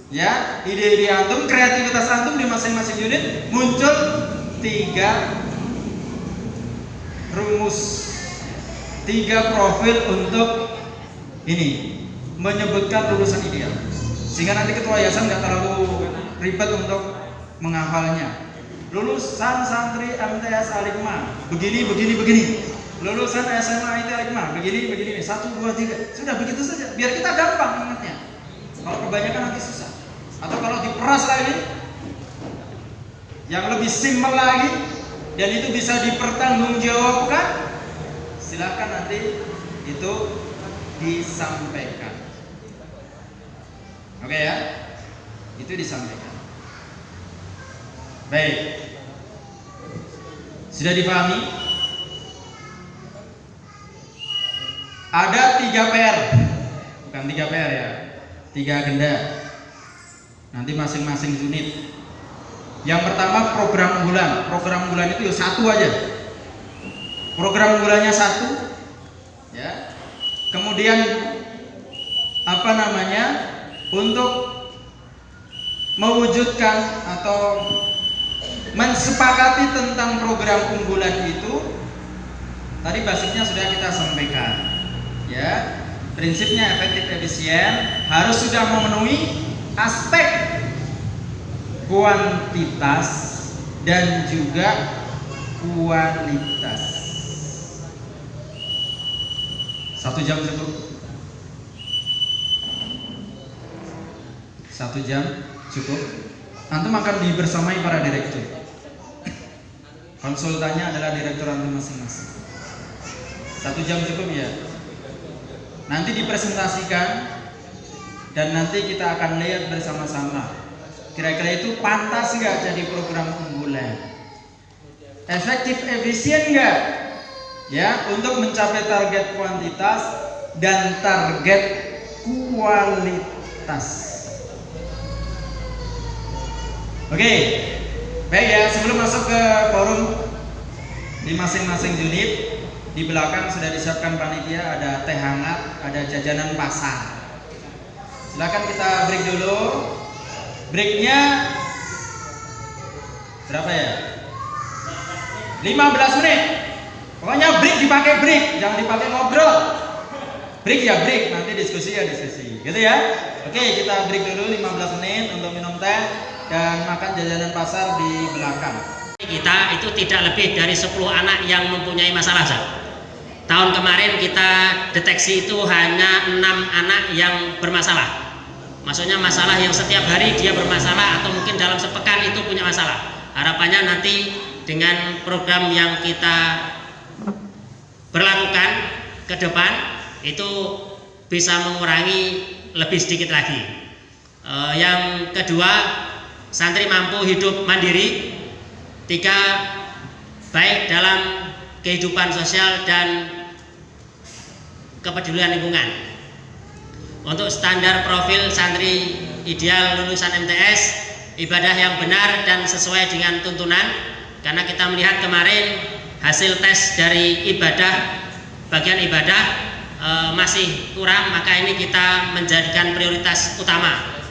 ya ide-ide antum, kreativitas antum di masing-masing unit muncul 3 rumus, 3 profil untuk ini menyebutkan lulusan ideal, sehingga nanti ketua yayasan nggak terlalu ribet untuk menghafalnya. Lulusan santri MTS Alikma begini. Lulusan SMA IT Alikma begini. 1, 2, 3. Sudah begitu saja. Biar kita gampang ingatnya. Kalau kebanyakan nanti susah. Atau kalau diperas lagi, yang lebih simpel lagi, dan itu bisa dipertanggungjawabkan, silakan nanti itu disampaikan. Oke ya, itu disampaikan. Baik, sudah dipahami? Ada 3 PR, bukan 3 PR ya, 3 agenda. Nanti masing-masing unit. Yang pertama program unggulan. Program unggulan itu 1 aja. Program unggulannya 1, ya. Kemudian untuk mewujudkan atau mensepakati tentang program unggulan itu, tadi basicnya sudah kita sampaikan. Ya, prinsipnya efektif efisien harus sudah memenuhi aspek kuantitas dan juga kualitas. 1 jam cukup? 1 jam cukup? Antum akan dibersamai para direktur. Konsultannya adalah direktur antum masing-masing. 1 jam cukup ya? Nanti dipresentasikan dan nanti kita akan lihat bersama-sama. Kira-kira itu pantas nggak jadi program unggulan? Efektif, efisien nggak? Ya, untuk mencapai target kuantitas dan target kualitas. Oke, baik ya. Sebelum masuk ke forum di masing-masing unit, di belakang sudah disiapkan panitia, ada teh hangat, ada jajanan pasar. Silakan kita break dulu. Breaknya berapa ya? 15 menit. Pokoknya break dipakai break, jangan dipakai ngobrol. Break ya break, nanti diskusi ya diskusi. Gitu ya. Oke, kita break dulu 15 menit untuk minum teh dan makan jajanan pasar di belakang. Kita itu tidak lebih dari 10 anak yang mempunyai masalah. Tahun kemarin kita deteksi itu hanya 6 anak yang bermasalah. Maksudnya masalah yang setiap hari dia bermasalah atau mungkin dalam sepekan itu punya masalah. Harapannya nanti dengan program yang kita berlakukan ke depan itu bisa mengurangi lebih sedikit lagi. Yang kedua, santri mampu hidup mandiri. 3, baik dalam kehidupan sosial dan kepedulian lingkungan. Untuk standar profil santri ideal lulusan MTS, ibadah yang benar dan sesuai dengan tuntunan. Karena kita melihat kemarin hasil tes dari ibadah, bagian ibadah masih kurang, maka ini kita menjadikan prioritas utama.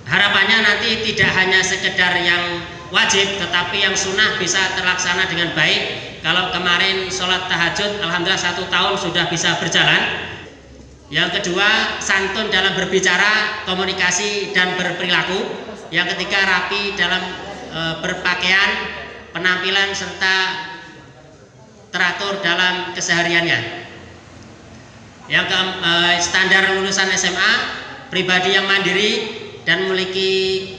Harapannya nanti tidak hanya sekedar yang wajib, tetapi yang sunnah bisa terlaksana dengan baik. Kalau kemarin sholat tahajud, alhamdulillah 1 tahun sudah bisa berjalan. Yang kedua, santun dalam berbicara, komunikasi dan berperilaku. Yang ketiga, rapi dalam berpakaian, penampilan serta teratur dalam kesehariannya. Yang standar lulusan SMA, pribadi yang mandiri dan memiliki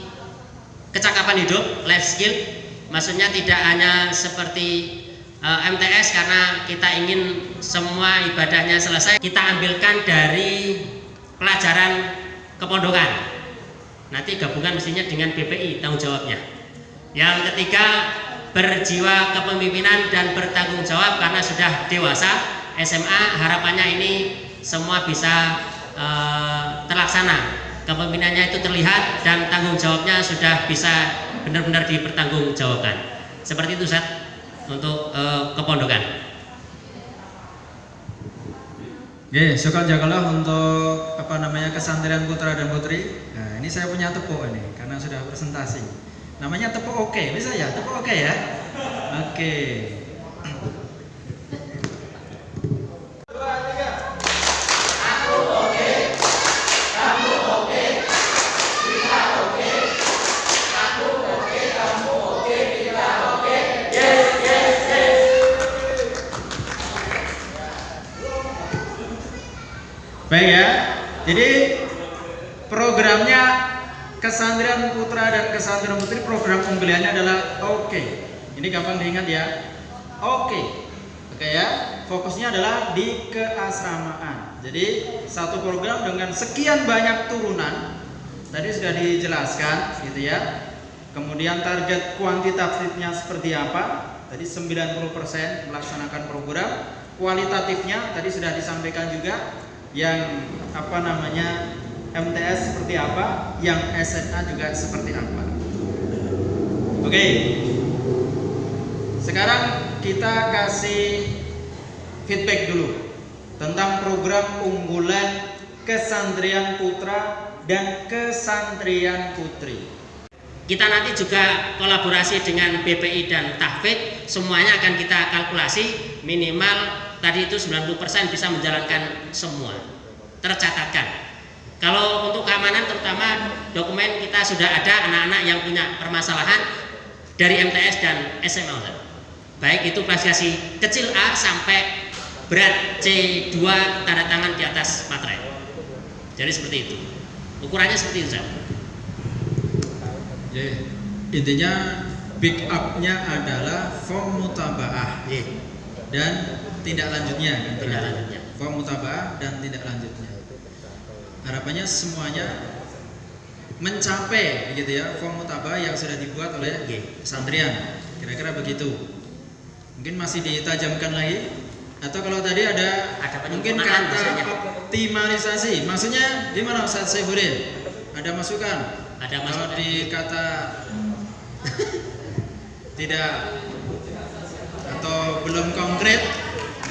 kecakapan hidup, life skill. Maksudnya tidak hanya seperti MTS karena kita ingin semua ibadahnya selesai, kita ambilkan dari pelajaran kepondokan. Nanti gabungan mestinya dengan BPI tanggung jawabnya. Yang ketiga, berjiwa kepemimpinan dan bertanggung jawab karena sudah dewasa. SMA harapannya ini semua bisa terlaksana. Kepemimpinannya itu terlihat dan tanggung jawabnya sudah bisa benar-benar dipertanggungjawabkan. Seperti itu Ustaz untuk kepondokan. Oke, syukur jagalah untuk kesantrian putra dan putri. Nah, ini saya punya tepuk ini karena sudah presentasi. Namanya tepuk oke, bisa ya? Tepuk oke ya? Oke. Baik ya, jadi programnya Kesantrian Putra dan Kesantrian Putri, program unggulannya adalah oke. Ini gampang diingat ya, oke ya, fokusnya adalah di keasramaan. Jadi satu program dengan sekian banyak turunan, tadi sudah dijelaskan gitu ya. Kemudian target kuantitatifnya seperti apa, tadi 90% melaksanakan program. Kualitatifnya tadi sudah disampaikan juga, yang MTS seperti apa, yang SMA juga seperti apa. Oke, sekarang kita kasih feedback dulu tentang program unggulan Kesantrian Putra dan Kesantrian Putri. Kita nanti juga kolaborasi dengan BPI dan Tahfidz, semuanya akan kita kalkulasi minimal tadi itu 90% bisa menjalankan semua, tercatatkan. Kalau untuk keamanan terutama dokumen kita sudah ada anak-anak yang punya permasalahan dari MTS dan SMA, Ustaz. Baik itu klasifikasi kecil A sampai berat C2 tanda tangan di atas materai. Jadi seperti itu. Ukurannya seperti itu, Ustaz. Jadi, intinya pick up-nya adalah form mutabaah dan tindak lanjutnya. Tindak lanjutnya. Form mutabaah dan tindak lanjutnya. Harapannya semuanya mencapai gitu ya form mutabaah yang sudah dibuat oleh pesantren. Kira-kira begitu. Mungkin masih ditajamkan lagi atau kalau tadi ada mungkin kata maksudnya. Optimalisasi. Maksudnya di mana Ustaz Saifuddin? Ada masukan? Ada Kalau masukan. di kata tidak atau belum konkret,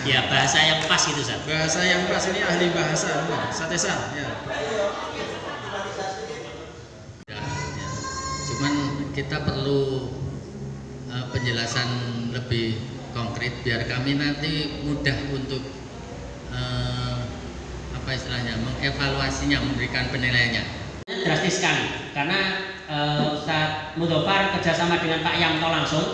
Ya, bahasa yang pas gitu, Ustaz. bahasa yang pas ini ahli bahasa, Satesan ya. Ya. Cuman kita perlu penjelasan lebih konkret biar kami nanti mudah untuk apa istilahnya mengevaluasinya, memberikan penilaiannya. Drastis sekali karena Ustadz Mudofar kerjasama dengan Pak Yanto langsung.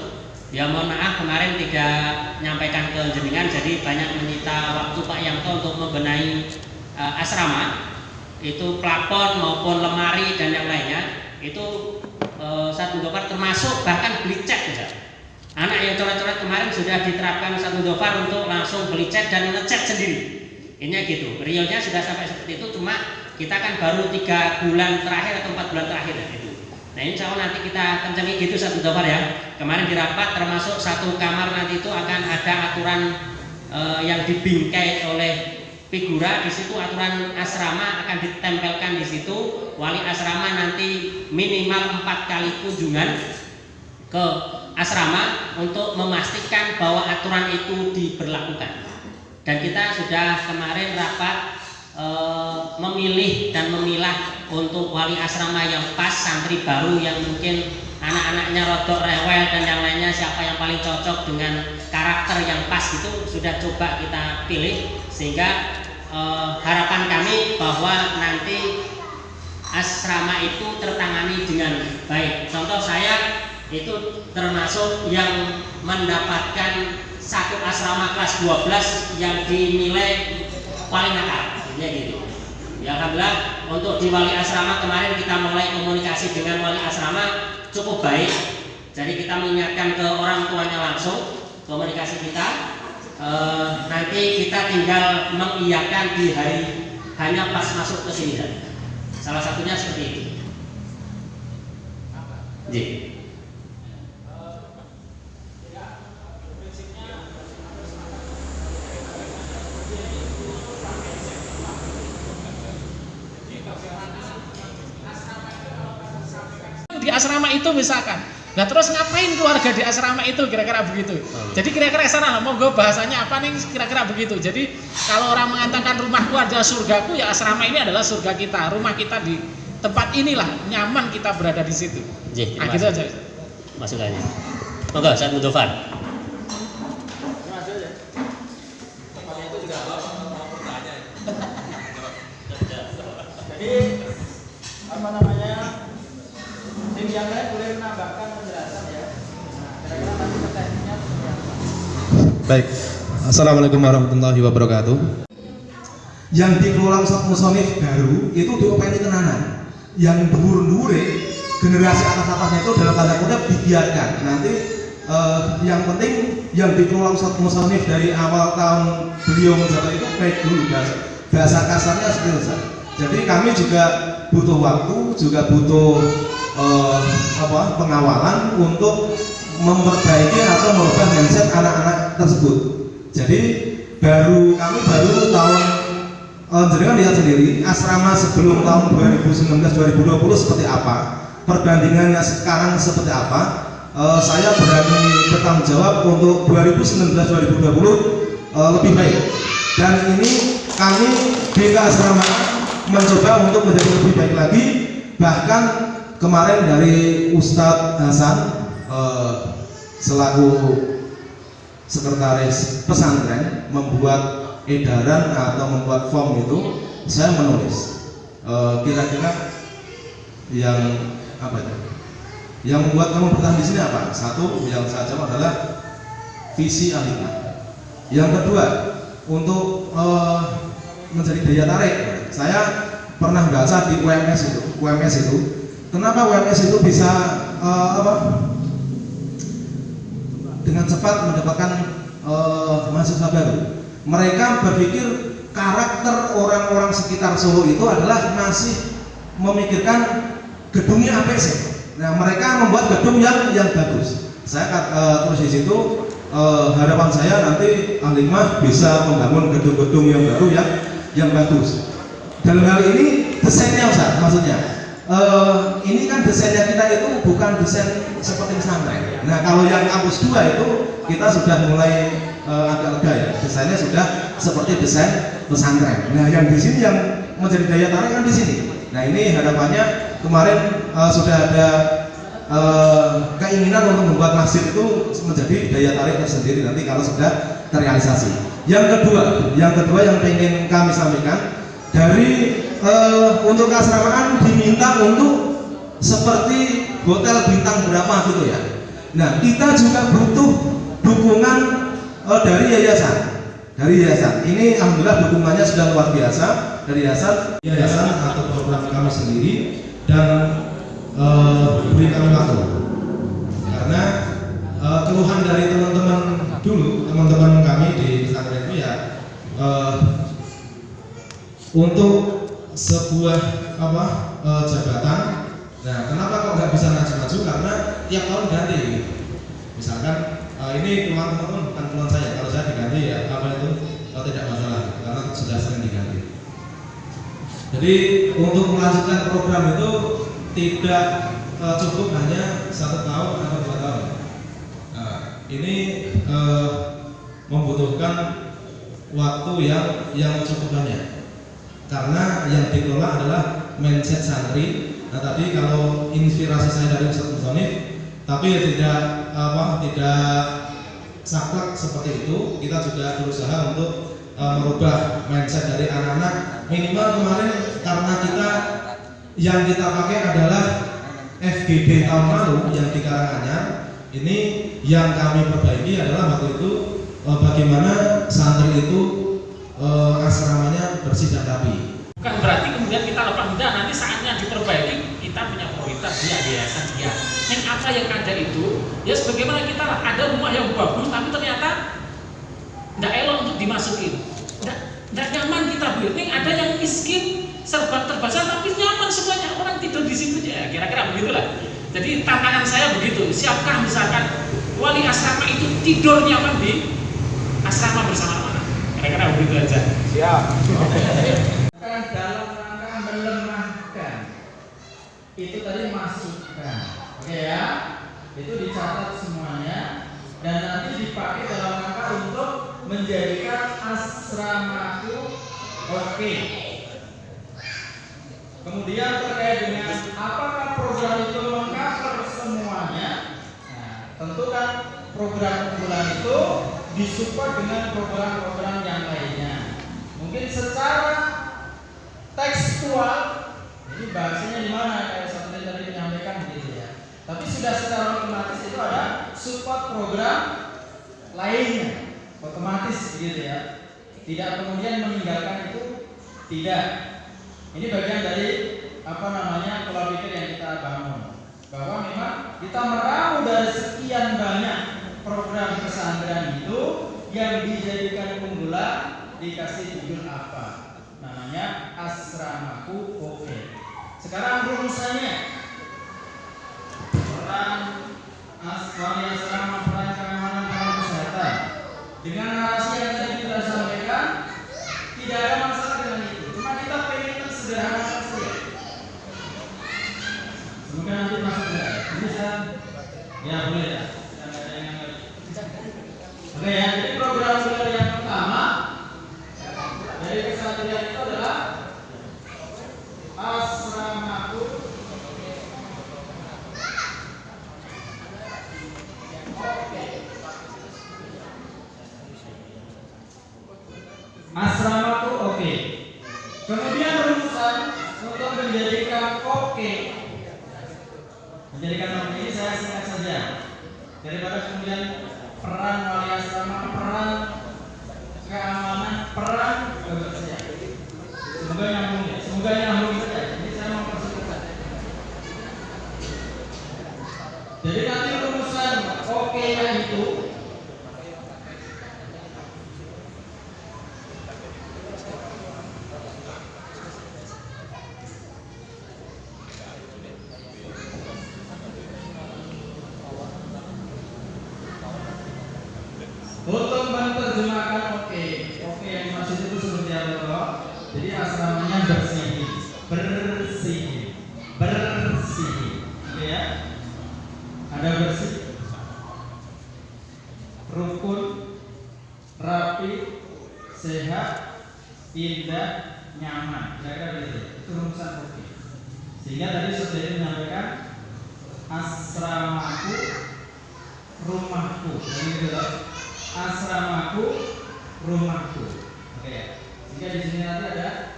Ya mohon maaf kemarin tidak menyampaikan ke jenengan, jadi banyak menyita waktu Pak Yanto untuk membenahi asrama, itu plafon maupun lemari dan yang lainnya. Itu Ustadz Mudofar termasuk bahkan beli cat, Ustadz. Anak yang coret-coret kemarin sudah diterapkan Ustadz Mudofar untuk langsung beli cat dan ngecat sendiri. Ini gitu. Realnya sudah sampai seperti itu, cuma kita kan baru 3 bulan terakhir atau 4 bulan terakhir ya, gitu. Nah insya Allah nanti kita kencengi gitu Ustadz Mudofar ya. Kemarin di rapat termasuk satu kamar nanti itu akan ada aturan yang dibingkai oleh figura. Di situ aturan asrama akan ditempelkan di situ. Wali asrama nanti minimal 4 kali kunjungan ke asrama untuk memastikan bahwa aturan itu diberlakukan. Dan kita sudah kemarin rapat memilih dan memilah untuk wali asrama yang pas, santri baru yang mungkin anak-anaknya rodok rewel dan yang lainnya, siapa yang paling cocok dengan karakter yang pas itu sudah coba kita pilih, sehingga harapan kami bahwa nanti asrama itu tertangani dengan baik. Contoh saya itu termasuk yang mendapatkan satu asrama kelas 12 yang dinilai paling nakal. Ya gitu. Ya alhamdulillah untuk di wali asrama kemarin kita mulai komunikasi dengan wali asrama cukup baik. Jadi kita mengingatkan ke orang tuanya langsung komunikasi kita. Nanti kita tinggal mengiyakan di hari hanya pas masuk ke sini. Salah satunya seperti itu. Jadi. Di asrama itu misalkan, nah terus ngapain keluarga di asrama itu, kira-kira begitu. Jadi kira-kira sana monggo bahasanya apa nih, kira-kira begitu. Jadi kalau orang mengatakan rumahku adalah surgaku, ya asrama ini adalah surga kita, rumah kita di tempat inilah nyaman kita berada di situ. Nah gitu aja Masukannya. Monggo Ustadz Mudofar. Jadi apa namanya, tim yang lain boleh menambahkan penjelasan ya. Nah, kira-kira nanti tekniknya seperti apa? Baik, Assalamualaikum warahmatullahi wabarakatuh. Yang dikelola Ustadz Musonif baru itu diopeni tenanan. Yang dhuwur-dhuwure generasi atas-atasnya itu dalam tanda kutip dibiarkan. Nanti yang penting yang dikelola Ustadz Musonif dari awal tahun beliau menjabat itu baik dulu bahasa kasarnya seperti itu. Jadi kami juga butuh waktu, juga butuh pengawalan untuk memperbaiki atau merubah mindset anak-anak tersebut. Jadi kami baru tahun jenengan lihat sendiri asrama sebelum tahun 2019-2020 seperti apa, perbandingannya sekarang seperti apa. Saya berani bertanggung jawab untuk 2019-2020 lebih baik. Dan ini kami BK Asrama mencoba untuk menjadi lebih baik lagi. Bahkan kemarin dari Ustadz Hasan selaku sekretaris pesantren membuat edaran atau membuat form itu, saya menulis kira-kira yang apa itu? Yang membuat kamu bertahan di sini apa? Satu, yang saya jawab adalah visi Al-Hikmah. Yang kedua, untuk menjadi daya tarik, saya pernah baca di UMS itu, kenapa UMS itu bisa dengan cepat mendapatkan mahasiswa baru. Mereka berpikir karakter orang-orang sekitar Solo itu adalah masih memikirkan gedungnya APC. Nah, mereka membuat gedung yang bagus. Saya terus di situ harapan saya nanti Al-Hikmah bisa membangun gedung-gedung yang baru yang bagus. Dalam hal ini desainnya Ustaz, maksudnya ini kan desainnya kita itu bukan desain seperti pesantren. Nah, kalau yang kampus 2 itu kita sudah mulai agak lega ya, desainnya sudah seperti desain pesantren. Nah, yang di sini yang menjadi daya tarik kan di sini. Nah, ini harapannya kemarin sudah ada keinginan untuk membuat masjid itu menjadi daya tarik tersendiri nanti kalau sudah terrealisasi. Yang kedua yang ingin kami sampaikan dari untuk keasramaan diminta untuk seperti hotel bintang berapa gitu ya. Nah, kita juga butuh dukungan dari yayasan. Ini alhamdulillah dukungannya sudah luar biasa dari yayasan atau program kami sendiri dan beri kami waktu. Karena keluhan dari teman-teman kami di pesantren itu ya untuk sebuah jabatan. Nah, kenapa kok nggak bisa maju-maju? Karena tiap tahun ganti. Misalkan ini keluhan teman-teman, bukan keluhan saya. Kalau saya diganti ya tidak masalah karena sudah sering diganti. Jadi untuk melanjutkan program itu tidak cukup hanya 1 tahun atau 2 tahun. Nah, ini membutuhkan waktu yang cukup banyak. Karena yang dikelola adalah mindset santri. Nah, tadi kalau inspirasi saya dari Ustaz Musonif, tapi tidak saklek seperti itu, kita juga berusaha untuk merubah mindset dari anak-anak. Minimal kemarin karena yang kita pakai adalah FGD tahun lalu yang di Karanganyar. Ini yang kami perbaiki adalah waktu itu bagaimana santri itu asramanya bersih dan rapi. Bukan berarti kemudian kita lepas mudah, nanti saatnya diperbaiki, kita punya prioritas dia yayasan dia. Yang apa yang ada itu, ya sebagaimana kita lah, ada rumah yang bagus tapi ternyata tidak elok untuk dimasukin, tidak nyaman kita buat. Yang ada yang miskin, serba terbasa tapi nyaman semuanya, orang tidur di situ ya, kira-kira begitulah. Jadi tantangan saya begitu, siapkah misalkan wali asrama itu tidur nyaman di asrama bersama-sama? Kira-kira begitu aja. Siap. Dalam rangka melemahkan itu tadi masukkan, oke ya, itu dicatat semuanya dan nanti dipakai dalam rangka untuk menjadikan asramaku oke. Kemudian terkait dengan apakah program itu mengcover semuanya, nah, tentu kan program unggulan itu disupport dengan program-program yang lainnya. Mungkin secara tekstual, ini bahasanya di mana kayak seperti tadi menyampaikan gitu ya. Tapi sudah secara otomatis itu ada support program lainnya, otomatis gitu ya. Tidak kemudian meninggalkan itu, tidak. Ini bagian dari pola pikir yang kita bangun. Bahwa memang kita meramu dari sekian banyak program pesantren itu yang dijadikan unggulan dikasih judul apa? Namanya asramaku oke. Sekarang rumusannya peran asrama peran keamanan dan kesehatan dengan narasi yang tadi kita sampaikan tidak ada masalah dengan itu. Cuma kita pengen sederhana saja. Semoga nanti masuk ya. Bisa ya boleh ya. Oke ya, jadi program yang pertama dari kesatuan itu adalah asramaku oke. Asramaku oke. Kemudian rumusan untuk Jadi kalau ini saya singkat saja. Daripada kemudian peran wali asrama, peran keamanan, peran kebersihan. Semoga nyambung ya. Semoga nyambung saja. Ini saya mau persingkat. Jadi nanti rumusan oke-nya itu untuk menerjemahkan oke yang dimaksud itu seperti apa toh? Jadi asramanya bersih, oke ya? Ada bersih, rukun, rapi, sehat, indah, nyaman. Kira-kira begitu. Itu rumusan oke. Sehingga tadi sudah menyampaikan asramaku, rumahku. Begitu loh. Asramaku, rumahku. Oke ya. Jika di sini nanti ada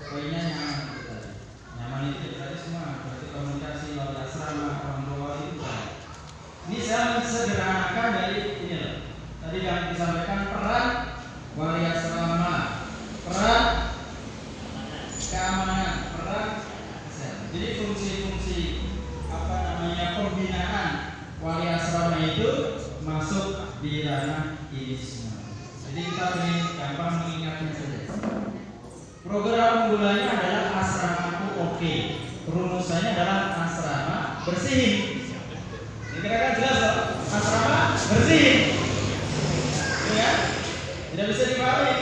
poinnya nyaman itu tadi. Nyaman itu berarti semua berarti komunikasi lalu asrama orang tua itu. Ini saya sederhanakan dari ini loh. Tadi yang disampaikan peran wali asrama, peran keamanan, peran kesehatan. Jadi fungsi-fungsi pembinaan wali asrama itu masuk di ranah ini semua. Jadi kita ingin gampang mengingatnya saja. Program unggulannya adalah asramaku oke. Rumusannya adalah asrama bersihin. Ini kira-kira jelas loh. Asrama bersihin. Ya, tidak bisa dipahami.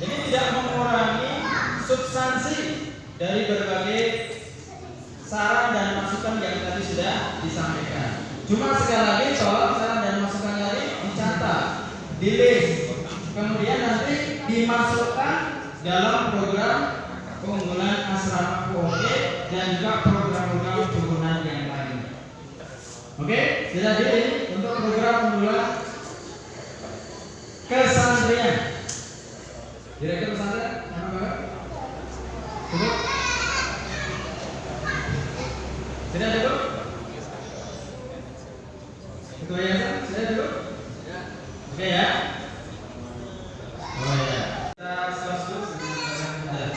Ini tidak mengurangi substansi dari berbagai saran dan masukan yang tadi sudah disampaikan. Cuma sekali lagi tolong saran dan masukan tadi dicatat, di list, kemudian nanti dimasukkan dalam program keunggulan asrama oke dan juga program-program turunan yang lain. Oke, jadi untuk program unggulan kesantrian. Direktur pesantren, nama Bapak? Cukup? Sudah cukup? Ketua yayasan, sudah cukup? Oke ya? Oh ya. Kita skors dulu sebentar.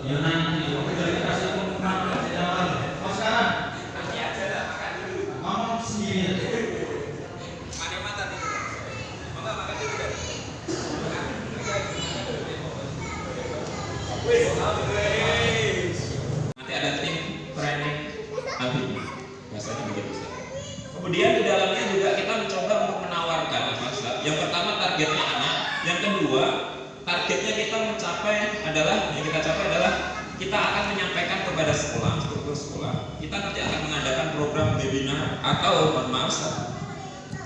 Ya nanti, kita kasih pengumuman di awal. Oh sekarang? Ngomong sendiri. Nanti ada tim training ahli, biasanya begitu. Kemudian di dalamnya juga kita mencoba untuk menawarkan yang pertama targetnya anak, yang kedua targetnya kita capai adalah kita akan menyampaikan kepada sekolah, struktur sekolah. Kita nanti akan mengadakan program webinar atau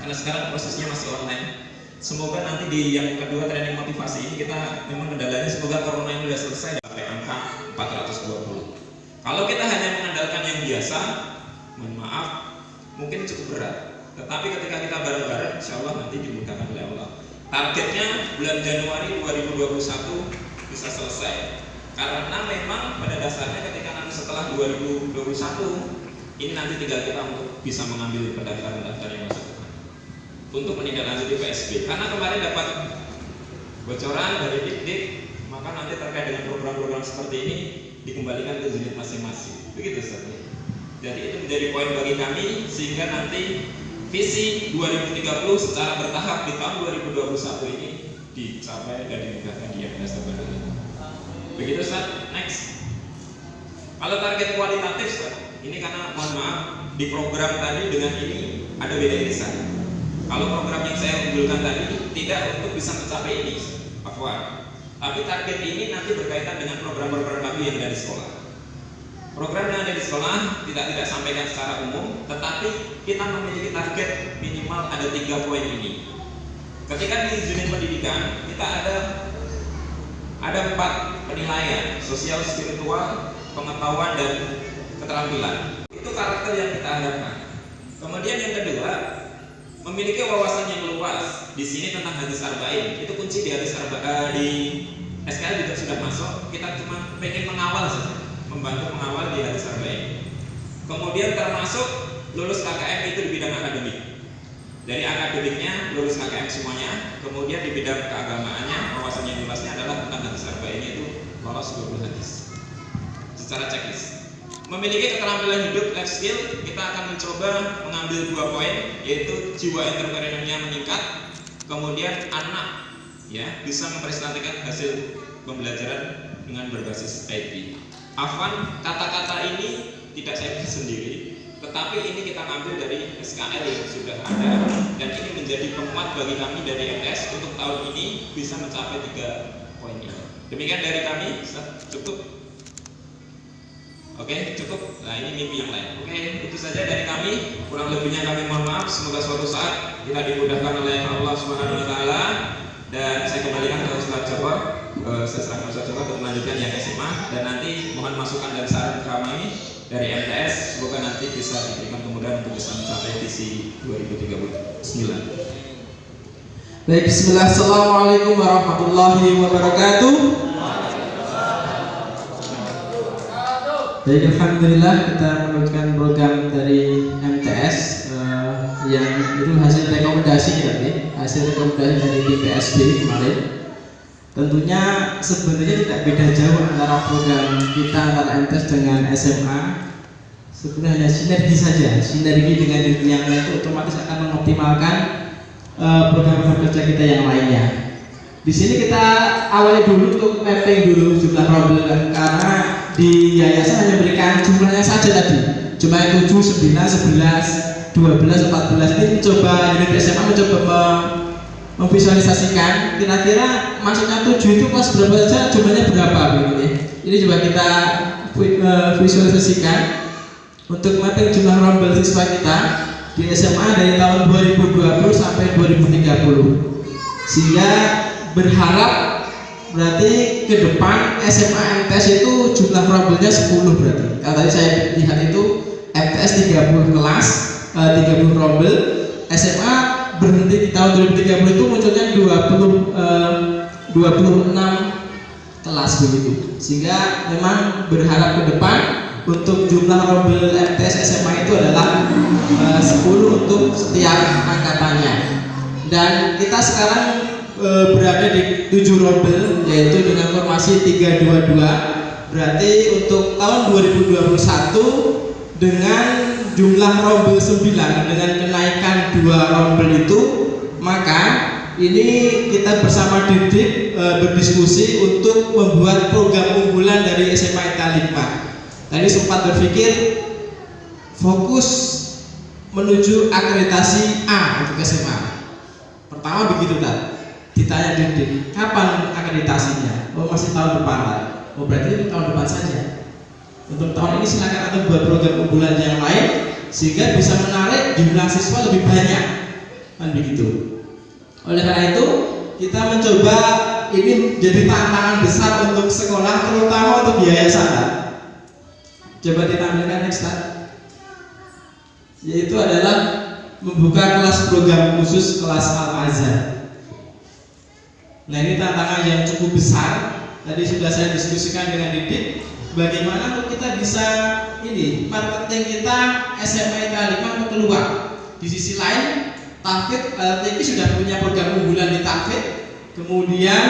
karena sekarang prosesnya masih online. Semoga nanti di yang kedua training motivasi ini kita memang kendalanya semoga corona ini sudah selesai sampai angka 420. Kalau kita hanya mengandalkan yang biasa, mohon maaf, mungkin cukup berat. Tetapi ketika kita bareng-bareng, insya Allah nanti dimudahkan oleh Allah. Targetnya bulan Januari 2021 bisa selesai. Karena memang pada dasarnya ketika nanti setelah 2021 ini nanti tinggal kita untuk bisa mengambil pendaftaran yang masuk ke sana untuk menindaklanjuti PSB. Karena kemarin dapat bocoran dari Dikdik, maka nanti terkait dengan program-program seperti ini dikembalikan ke unit masing-masing. Begitu Ustaz. Jadi itu menjadi poin bagi kami sehingga nanti visi 2030 secara bertahap di tahun 2021 ini dicapai dan dimudahkan di Agnes Tabandang. Begitu Ustaz. Next. Kalau target kualitatif Ustaz, ini karena mohon maaf di program tadi dengan ini ada beda irisan. Kalau program yang saya unggulkan tadi tidak untuk bisa mencapai ini, Afwan. Tapi target ini nanti berkaitan dengan program-program kami yang ada di sekolah. Program yang ada di sekolah tidak sampaikan secara umum, tetapi kita memiliki target minimal ada 3 poin ini. Ketika di unit pendidikan kita ada 4 penilaian: sosial, spiritual, pengetahuan dan keterampilan. Itu karakter yang kita harapkan. Kemudian yang kedua, memiliki wawasan yang luas. Di sini tentang hadis arba'in, itu kunci di hadis arba'in di SKL juga sudah masuk, kita cuma pengen mengawal saja, membantu mengawal di hari Sarba ini. Kemudian termasuk lulus KKM itu di bidang akademik. Dari akademiknya lulus KKM semuanya, kemudian di bidang keagamaannya, wawasan yang luasnya adalah tentang hadis Sarba ini itu lolos 20 hadis secara checklist. Memiliki keterampilan hidup, life skill, kita akan mencoba mengambil 2 poin, yaitu jiwa entrepreneurnya meningkat, kemudian anak ya bisa mempresentasikan hasil pembelajaran dengan berbasis IT. Afwan, kata-kata ini tidak saya bikin sendiri, tetapi ini kita ambil dari SKL yang sudah ada, dan ini menjadi penguat bagi kami dari MTS untuk tahun ini bisa mencapai 3 poin ini. Demikian dari kami, cukup. Oke, cukup. Nah, ini mimpi yang lain. Oke, itu saja dari kami. Kurang lebihnya kami mohon maaf. Semoga suatu saat kita dimudahkan oleh Allah Subhanahu wa taala. Dan saya kembalikan ke Ustaz Joko. Saya serahkan Ustaz Joko untuk melanjutkan yang SMA, dan nanti mohon masukan dan saran kami dari MTS. Semoga nanti bisa diberikan kemudahan untuk bisa mencapai visi 2039. Baik, bismillah. Assalamualaikum warahmatullahi wabarakatuh. Baik, alhamdulillah kita melanjutkan program dari MTS yang itu hasil rekomendasi hasil rekomendasi dari BPSB kemarin. Tentunya sebenarnya tidak beda jauh antara program kita antara MTS dengan SMA. Sebenarnya hanya sinergi saja, sinergi dengan yang lain itu otomatis akan mengoptimalkan program kerja kita yang lainnya. Di sini kita awali dulu untuk mapping dulu jumlah rombel, karena di yayasan hanya berikan jumlahnya saja tadi, jumlahnya 7, 9, 11, 12, 14. Ini coba unit SMA mencoba memvisualisasikan kira-kira maksudnya 7 itu pas berapa saja, jumlahnya berapa begitu ya. Ini coba kita visualisasikan untuk mapping jumlah rombel siswa kita di SMA dari tahun 2020 sampai 2030, sehingga berharap berarti ke depan SMA MTS itu jumlah rombelnya 10 berarti. Kalau tadi saya lihat itu MTS 30 kelas, 30 rombel, SMA berhenti di tahun 2030 itu munculnya 26 kelas begitu. Sehingga memang berharap ke depan untuk jumlah rombel MTS SMA itu adalah 10 untuk setiap angkatannya. Dan kita sekarang berada di 7 rombel, yaitu dengan formasi 322. Berarti untuk tahun 2021 dengan jumlah rombel 9 dengan kenaikan 2 rombel itu, maka ini kita bersama Didik berdiskusi untuk membuat program unggulan dari SMA ITA 5. Tadi sempat berpikir fokus menuju akreditasi A untuk SMA. Pertama begitu kan, ditanya Didik, kapan akreditasinya? Oh, masih tahun depan lah. Oh, berarti tahun depan saja. Untuk tahun ini silakan atau buat program unggulan yang lain sehingga bisa menarik jumlah siswa lebih banyak, kan begitu. Oleh karena itu kita mencoba ini jadi tantangan besar untuk sekolah, terutama untuk yayasan. Coba ditampilkan next slide. Yaitu adalah membuka kelas program khusus kelas Al-Azhar. Nah, ini tantangan yang cukup besar. Tadi sudah saya diskusikan dengan Didik, bagaimana untuk kita bisa ini marketing kita SMA ITA 5 untuk keluar. Di sisi lain, Tahfidz LTQ sudah punya program unggulan di Tahfidz, kemudian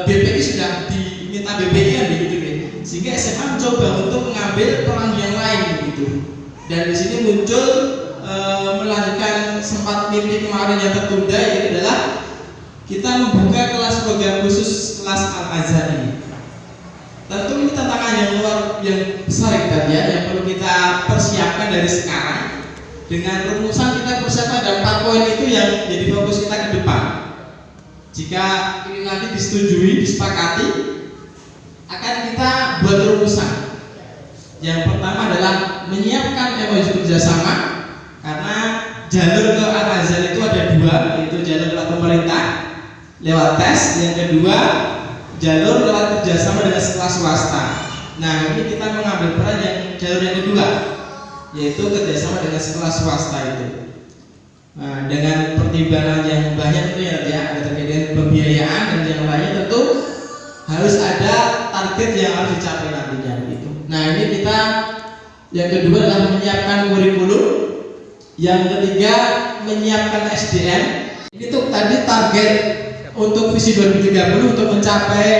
BPI sudah diminta BPI kan begitu ya. Sehingga SMA mencoba untuk mengambil peran yang lain begitu. Dan di sini muncul melanjutkan sempat mimpi kemarin yang tertunda, yaitu adalah kita membuka kelas program khusus kelas Al-Azhar ini. Tentu ini tantangan yang besar ya, yang perlu kita persiapkan dari sekarang. Dengan rumusan kita persiapkan ada 4 poin itu yang jadi fokus kita ke depan. Jika ini nanti disetujui, disepakati, akan kita buat rumusan. Yang pertama adalah menyiapkan MOU kerjasama, karena jalur ke Al-Azhar itu ada 2, yaitu jalur lewat pemerintah lewat tes, yang kedua jalur lewat kerjasama dengan sekolah swasta. Nah, ini kita mengambil peran yang jalur yang kedua, yaitu kerjasama dengan sekolah swasta itu. Nah, dengan pertimbangan yang banyak itu ya, ada terkait dengan pembiayaan dan yang lainnya tentu harus ada target yang harus dicapai nantinya gitu. Nah ini kita yang kedua adalah menyiapkan kurikulum, yang ketiga menyiapkan SDM. Ini tuh tadi target untuk visi 2030 untuk mencapai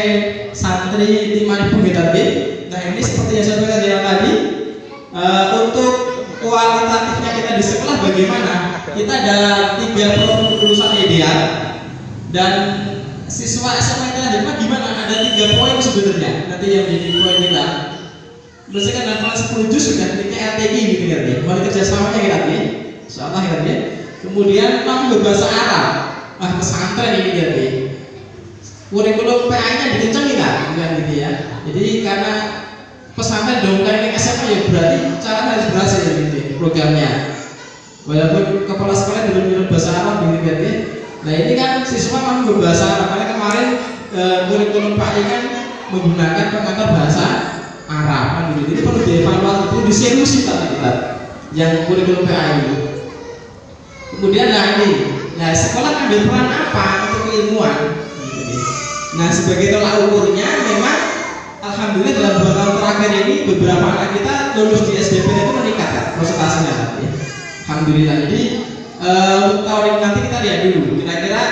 santri 5.000 gitu. Nah ini seperti yang saya sampaikan tadi, untuk kualitatifnya kita di sekolah bagaimana? Kita ada 3 lulusan ideal dan siswa SMA itu gimana? Ada 3 poin sebenarnya nanti yang menjadi poin kita. Misalkan hafal 10 juz sudah ketika LTI gitu kan ya. Mulai kerjasamanya kita ya. Insyaallah ya. Kemudian mampu berbahasa Arab. Pesantren ini gitu ya. Kurikulum PA-nya dikencengin kan gitu ya. Jadi karena pesantren dong kan ini SMA ya berarti cara harus berhasil gitu ya, programnya. Walaupun kepala sekolah belum bahasa Arab gitu ya. Nah ini kan siswa mampu berbahasa Arab karena kemarin kurikulum PA kan menggunakan pengantar bahasa Arab kan gitu. Jadi perlu dievaluasi, perlu diseriusi kita yang kurikulum PA itu. Kemudian nah sekolah ambil peran apa untuk keilmuan gitu. Nah sebagai tolak ukurnya memang alhamdulillah dalam 2 tahun terakhir ini beberapa anak kita lulus di SBMPTN itu meningkat kan presentasinya ya. Alhamdulillah. Jadi untuk tahun ini nanti kita lihat dulu kira-kira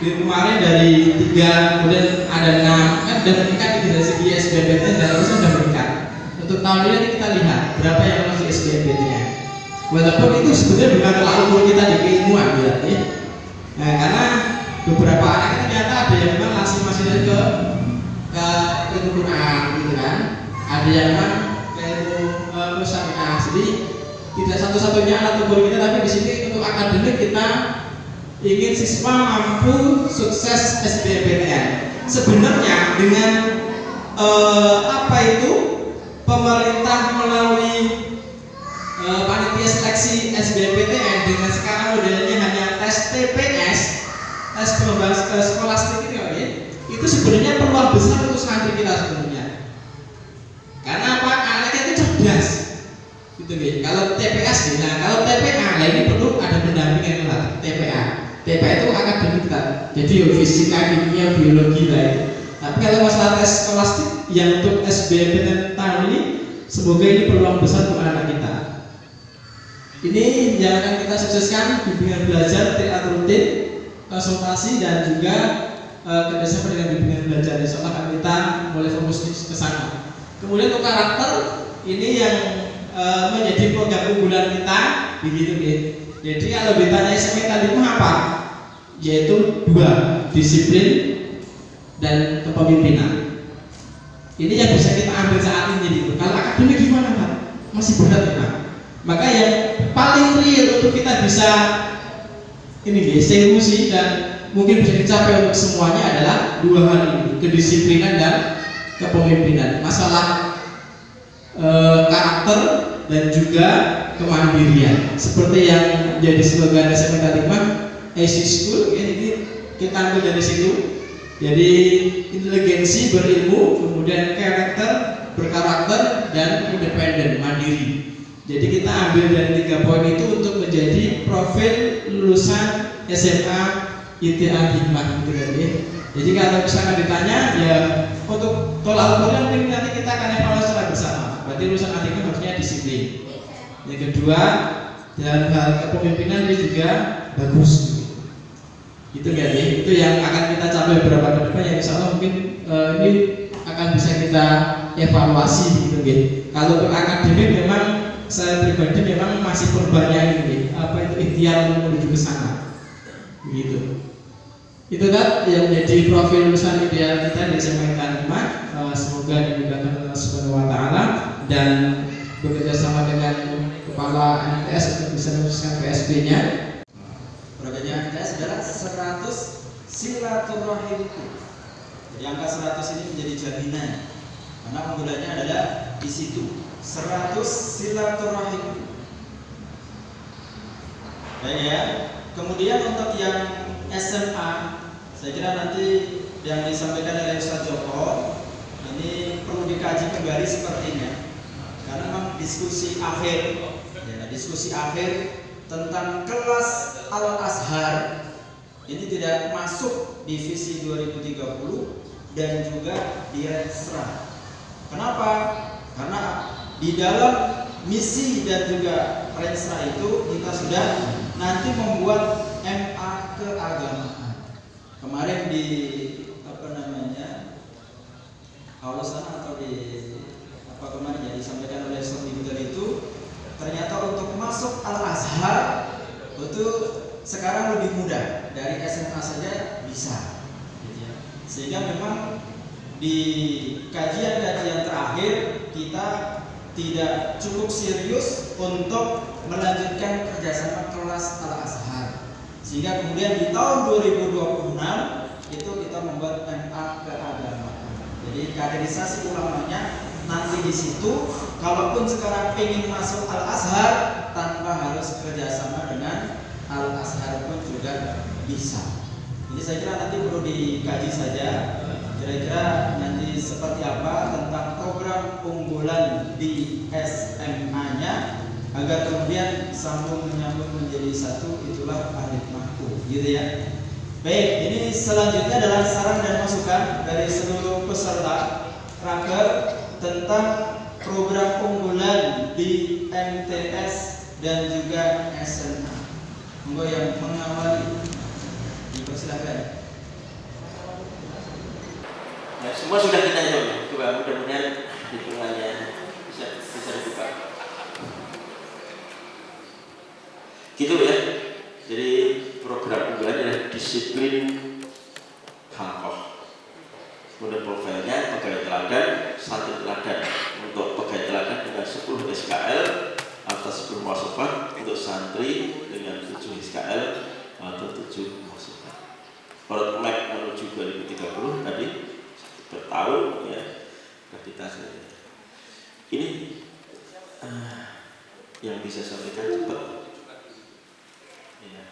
di kemarin dari 3 kemudian ada 6 kan sudah meningkat dari segi SBMPTN dan lulusan sudah meningkat. Untuk tahun ini nanti kita lihat berapa yang lulus di SBMPTN. Walaupun itu sebenarnya bukan tolak ukur kita di keilmuan ya. Nah, karena beberapa anak kita ternyata ada yang memang masih ke ilmu Quran gitu kan. Ada yang memang ke ilmu syariah. Jadi tidak satu-satunya alat ukur kita, tapi di sini untuk akademik kita ingin siswa mampu sukses SBMPTN. Sebenarnya dengan apa itu pemerintah melalui panitia seleksi SBMPTN dengan sekarang modelnya hanya tes TPS, tes berbasis skolastik itu ya, itu sebenarnya peluang besar untuk santri kita sebenarnya. Karena apa? Anaknya itu cerdas, gitu ya. Kalau TPS, nah kalau TPA, nah ini perlu ada pendampingan lah. TPA itu akademik kita, jadi fisika, kimia, biologi lah itu. Tapi kalau masalah tes skolastik yang untuk SBMPTN tahun ini, semoga ini peluang besar untuk anak kita. Ini yang akan kita sukseskan bimbingan belajar, TA rutin, konsultasi dan juga kerjasama dengan bimbingan belajar. Insya Allah kita mulai fokus ke sana. Kemudian untuk karakter ini yang menjadi program unggulan kita, begitu ya. Jadi kalau ditanya SMA tadi apa? Yaitu 2, disiplin dan kepemimpinan. Ini yang bisa kita ambil saat ini. Kalau akademik gimana Pak? Masih berat ya Pak. Maka yang paling real untuk kita bisa ini seriusi dan mungkin bisa dicapai untuk semuanya adalah 2 hal ini, kedisiplinan dan kepemimpinan. Masalah karakter dan juga kemandirian. Seperti yang jadi slogan SMA Tatimah, Easy School, ya, ini kita ambil dari situ. Jadi inteligensi, berilmu, kemudian karakter, berkarakter dan independen, mandiri. Jadi kita ambil dari 3 poin itu untuk menjadi profil lulusan SMA ITA Hikmah gitu kan ya. Jadi kalau misalkan ditanya ya untuk tolak ukurnya mungkin nanti kita akan evaluasi secara bersama. Berarti lulusan Hikmah harusnya disiplin. Yang kedua dalam hal kepemimpinan dia juga bagus. Gitu kan ya. Itu yang akan kita capai beberapa ke depan yang insya Allah mungkin ini akan bisa kita evaluasi gitu kan. Kalau untuk akademik memang saya pribadi memang masih perbanyak ini apa itu ikhtiar untuk menuju ke sana begitu. Itu kan yang menjadi profil lulusan ideal kita di SMA Tatimah. Semoga dimudahkan Allah Subhanahu wa taala dan bekerja sama dengan kepala NTS untuk bisa meneruskan PSB-nya. Programnya NTS adalah 100 silaturahim. Jadi angka 100 ini menjadi jaminan karena unggulannya adalah di situ 100 silaturahim. Baik ya. Kemudian untuk yang SMA, saya kira nanti yang disampaikan oleh Ustaz Joko ini perlu dikaji kembali sepertinya. Karena memang diskusi akhir, ya, diskusi akhir tentang kelas Al-Azhar ini tidak masuk di visi 2030 dan juga di Renstra. Kenapa? Karena di dalam misi dan juga Renstra itu kita sudah nanti membuat MA keagamaan. Kemarin di Aula sana atau di kemarin ya disampaikan oleh Sofi Butel itu, ternyata untuk masuk Al-Azhar itu sekarang lebih mudah, dari SMA saja bisa gitu ya. Sehingga memang di kajian-kajian terakhir kita tidak cukup serius untuk melanjutkan kerjasama kelas Al-Azhar, sehingga kemudian di tahun 2026 itu kita membuat MA keagamaan. Jadi kaderisasi ulamanya nanti di situ, kalaupun sekarang ingin masuk Al-Azhar tanpa harus kerjasama dengan Al-Azhar pun juga bisa. Jadi saya kira nanti perlu dikaji saja kira-kira nanti seperti apa tentang program unggulan di SMA-nya, agar kemudian sambung menyambung menjadi satu, itulah Al-Hikmahku, gitu ya. Baik, ini selanjutnya adalah saran dan masukan dari seluruh peserta raker tentang program unggulan di MTS dan juga SMA. Monggo yang mengawali, dipersilakan. Ya, semua sudah kita jawab. Coba mudah-mudahan hitungannya bisa dibuka. Gitu ya. Jadi program unggulan adalah disiplin halaqah. Kemudian profilnya pegawai teladan, santri teladan. Untuk pegawai teladan dengan 10 SKL atau 10 muasofah, untuk santri dengan 7 SKL atau 7 muasofah. Roadmap menuju 2030 tadi bertahun ya kita saja. Ini yang bisa saya sampaikan cepat. Ya.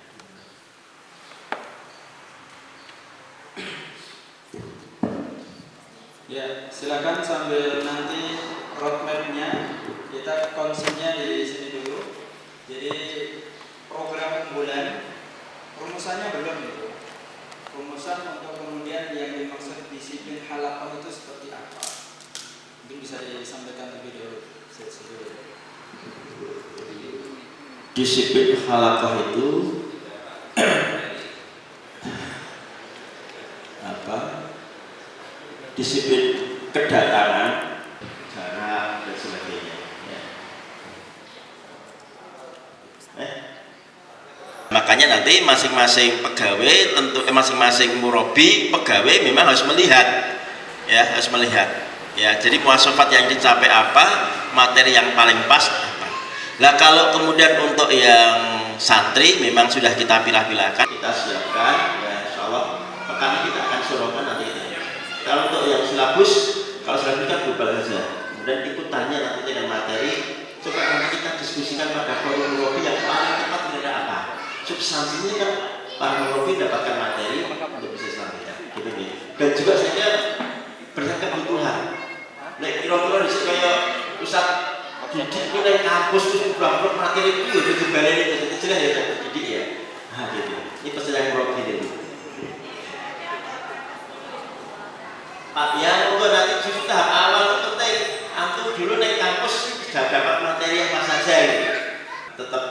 Ya, silakan sambil nanti roadmapnya kita konsepnya di sini dulu. Jadi program unggulan rumusannya belum itu. Rumusan untuk kemudian yang dimaksud disiplin halaqah itu seperti apa? Mungkin bisa disampaikan lebih dulu. Disiplin halaqah itu apa? Disiplin kedatangan, jarak dan sebagainya. Ya. Makanya nanti masing-masing pegawai tentu masing-masing murabi pegawai memang harus melihat, ya harus melihat. Ya, jadi muasofat yang dicapai apa, materi yang paling pas apa. Nah kalau kemudian untuk yang santri memang sudah kita pilah-pilahkan, kita siapkan, ya insya Allah pekan kita akan surahkan nanti. Kalau untuk yang silabus, kalau silabus kan global saja. Kemudian ikutannya nanti dengan materi, coba nanti kita diskusikan pada forum murabi yang paling tepat kira-kira apa. Substansinya kan para murabi dapatkan materi untuk bisa disampaikan. Gitu. Dan juga saya berdasarkan kebutuhan. Nah, kira-kira di sini kayak pusat didik nilai kampus itu berapa materi itu udah dibalik itu jelas ya didik ya. Nah, gitu. Ini pesan murabi ini. Pak ya, untuk nanti justru tahap awal itu penting. Antum dulu naik kampus sudah dapat materi apa saja gitu. Tetap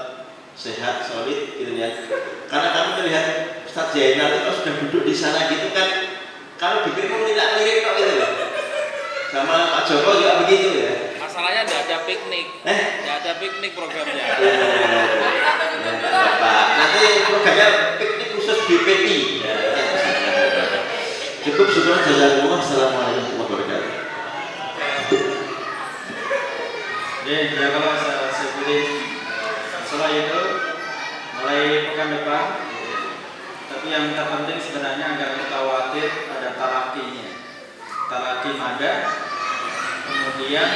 sehat, solid gitu ya. Karena kamu melihat Ustaz Zainal itu sudah duduk di sana gitu kan, kalau bikin tidak mirip kok gitu loh. Sama Pak Joko juga begitu ya. Masalahnya tidak ada piknik. Tidak ada piknik programnya. Bapak, nanti programnya piknik khusus BPT. Cukup syukur jazakumullah. Assalamualaikum warahmatullahi wabarakatuh. Jadi ya kalau saya pilih masalah itu mulai pekan depan, tapi yang terpenting sebenarnya agar kita khawatir ada talakinya, talaki mada, kemudian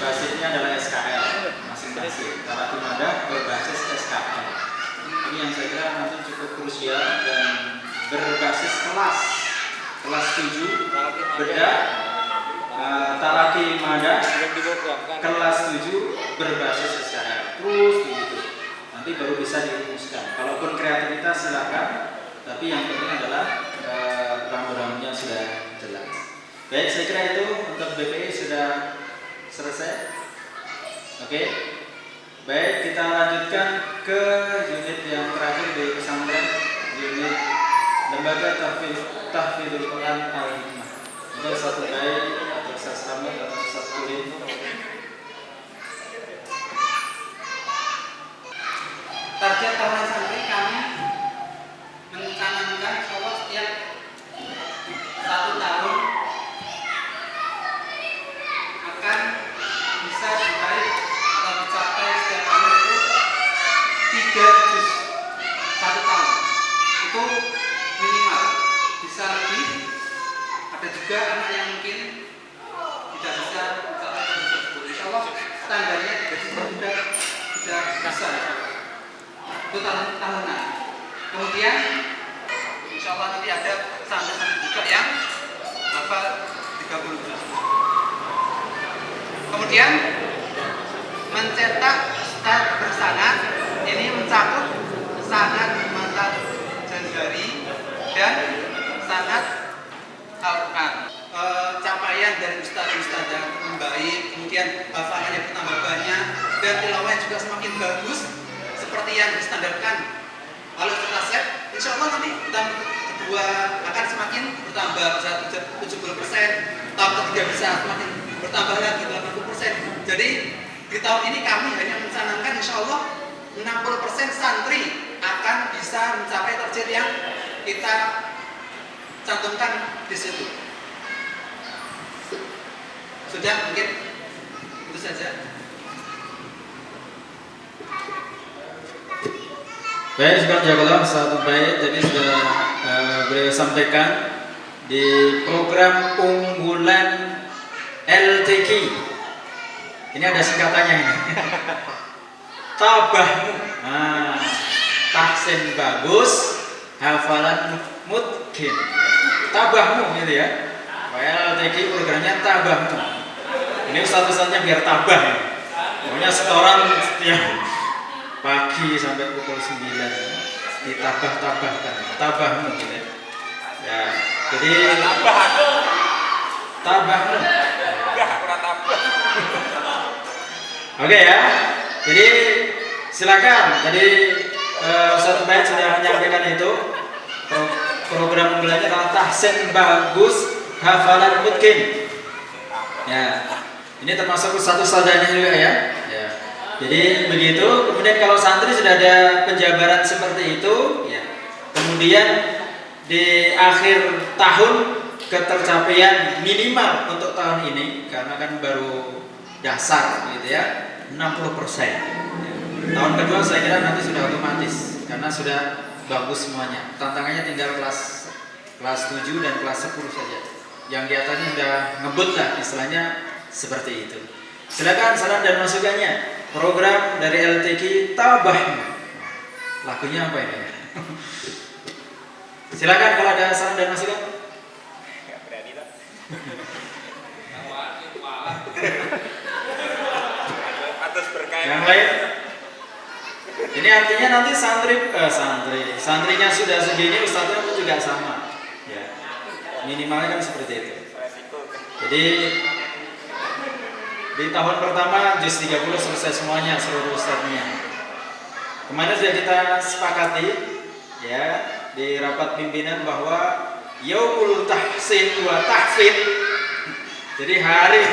basisnya adalah SKL masing-masing. Talaki mada berbasis SKL. Ini yang saya kira nanti cukup krusial dan berbasis kelas 7 beda talaki mada kelas 7 berbasis SKL terus begitu, nanti baru bisa dirumuskan. Kalaupun kreativitas silakan, tapi yang penting adalah rambu-rambunya sudah jelas. Baik, saya kira itu untuk BPI sudah selesai. Oke. Baik, kita lanjutkan ke unit yang terakhir di pesantren, unit Lembaga Tahfidzul Quran Al-Hikmah. Ini satu baik atau Ustaz Selamat atau Ustaz Kulit. Target tahunan santri kami mencanangkan bahwa setiap 1 tahun akan bisa diraih atau dicapai setiap tahun itu 3 juz 1 tahun. Itu minimal, bisa lebih. Ada juga anak yang mungkin tidak bisa mencapai juz tersebut. Insya Allah standarnya 3 juz sudah bisa. Itu tahunan. Kemudian insya Allah nanti ada santri-santri juga yang hafal 30 juz. Kemudian mencetak ustaz bersanad, ini mencakup sanad matan jazari dan sanad Al-Quran. Capaian dari ustaz-ustaz yang membaik, kemudian hafalannya bertambah banyak dan tilawahnya juga semakin bagus seperti yang distandarkan oleh Ustaz Asep. Insya Allah nanti tahun kedua akan semakin bertambah, bisa 70%, tahun ketiga bisa semakin bertambah lagi 80%. Jadi di tahun ini kami hanya mencanangkan insya Allah 60% santri akan bisa mencapai target yang kita cantumkan di situ. Sudah mungkin itu saja. Baik, jazakallah satu baik. Jadi sudah beliau sampaikan di program unggulan LTQ. Ini ada singkatannya ini. Tabahmu. Nah, tahsin bagus, hafalan mungkin. Tabahmu gitu ya. LTQ programnya tabahmu. Ini ustaz-ustaznya biar tabah ya. Pokoknya setoran setiap pagi sampai pukul 9 ditabah-tabahkan, tabahmu gitu ya. Jadi tabahmu. Oke ya. Jadi silakan. Jadi Ustaz Baik sudah menyampaikan itu. Program unggulannya adalah tahsin bagus, hafalan mungkin. Ya. Ini termasuk satu sadanya juga ya. Ya. Jadi begitu. Kemudian kalau santri sudah ada penjabaran seperti itu, ya. Kemudian di akhir tahun ketercapaian minimal untuk tahun ini karena kan baru dasar gitu ya 60%. Ya. Tahun kedua saya kira nanti sudah otomatis karena sudah bagus semuanya. Tantangannya tinggal kelas 7 dan kelas 10 saja. Yang di atasnya sudah ngebut lah istilahnya seperti itu. Silakan saran dan masukannya. Program dari LTQ Tabahmu. Lagunya apa ini? Silakan kalau ada saran dan masukan. Yang lain? Ini artinya nanti santrinya sudah segini, ustadznya pun juga sama. Ya. Minimalnya kan seperti itu. Jadi di tahun pertama juz 30 selesai semuanya seluruh ustadznya. Kemarin sudah kita sepakati ya di rapat pimpinan bahwa yaumul tahsin wa tahfidz. Jadi hari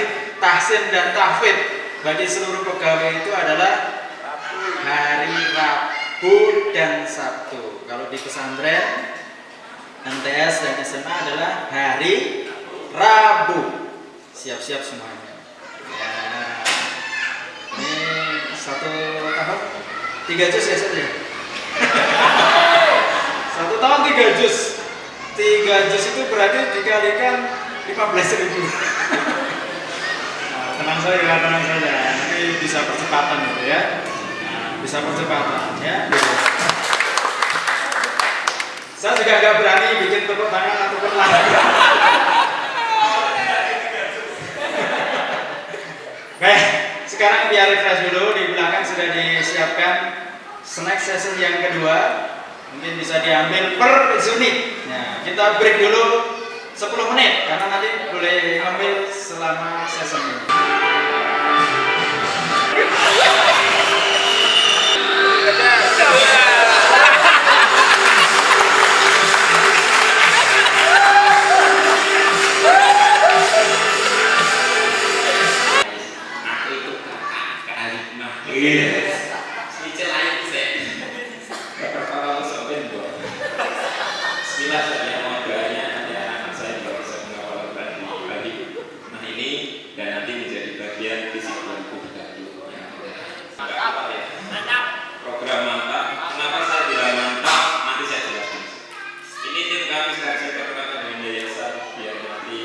tahsin dan tahfidz bagi seluruh pegawai itu adalah hari Rabu dan Sabtu. Kalau di pesantren MTS dan SMA adalah hari Rabu. Siap-siap semuanya. Ya. Ini 1 tahun 3 juz ya saja. 1 tahun 3 juz. 3 juz itu berarti dikalikan 15.000. Tenang saja. Nanti bisa percepatan gitu ya. Bisa percepatan ya. Saya juga agak berani bikin tepuk tangan atau perlahan. Baik, sekarang biar refresh dulu. Di belakang sudah disiapkan snack session yang kedua. Mungkin bisa diambil per unit. Nah, kita break dulu 10 menit karena nanti boleh ngambil selama session. Program mantap. Kenapa saya bilang mantap? Nanti saya jelaskan. Ini tim kami sekarang saya perkenalkan dengan yayasan biar nanti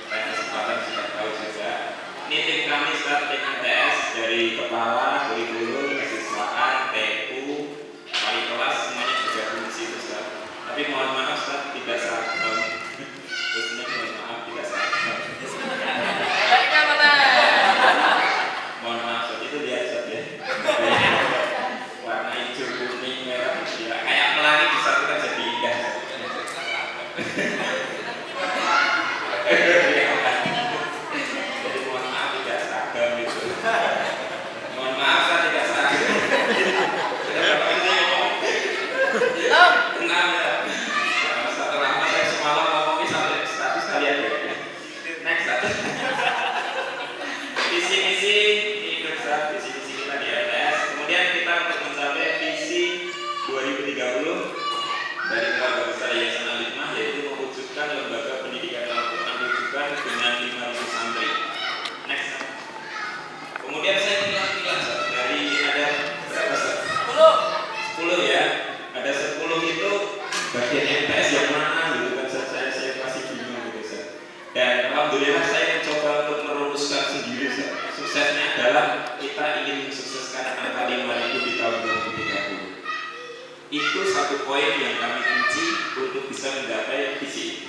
pada kesempatan sudah tahu juga. Ini tim kami start tim MTS dari kepala, kurikulum, kesiswaan, TU, wali kelas semuanya bergabung di situ Ustaz. Tapi mohon maaf Ustaz tidak seragam. Terus ini mohon maaf tidak seragam. Mohon maaf Ustaz itu lihat Ustaz ya. Warna hijau, kuning, merah, ya kayak pelangi disatukan jadi indah. Jadi mohon maaf tidak seragam gitu. Mohon maaf saya tidak seragam. Tenang ya. Setelah saya semalam ngomongin sampai status kalian ya. Next satu. Visi-misi ini besar, visi-misi kita di MTS. Kemudian kita untuk mencapai visi 2030 dari keluarga besar Yayasan Al-Hikmah, yaitu mewujudkan lembaga pendidikan Al-Quran rujukan dengan 5.000 santri. Next. Kemudian saya pilah-pilah dari ada berapa Ustaz? 10 ya. Ada 10 itu bagian MTS yang mana gitu kan saya masih bingung gitu Ustaz. Dan alhamdulillah saya mencoba untuk merumuskan sendiri Ustaz. Suksesnya adalah kita ingin mensukseskan angka 5.000 di tahun 2030. Itu satu poin yang kami kunci untuk bisa mencapai visi.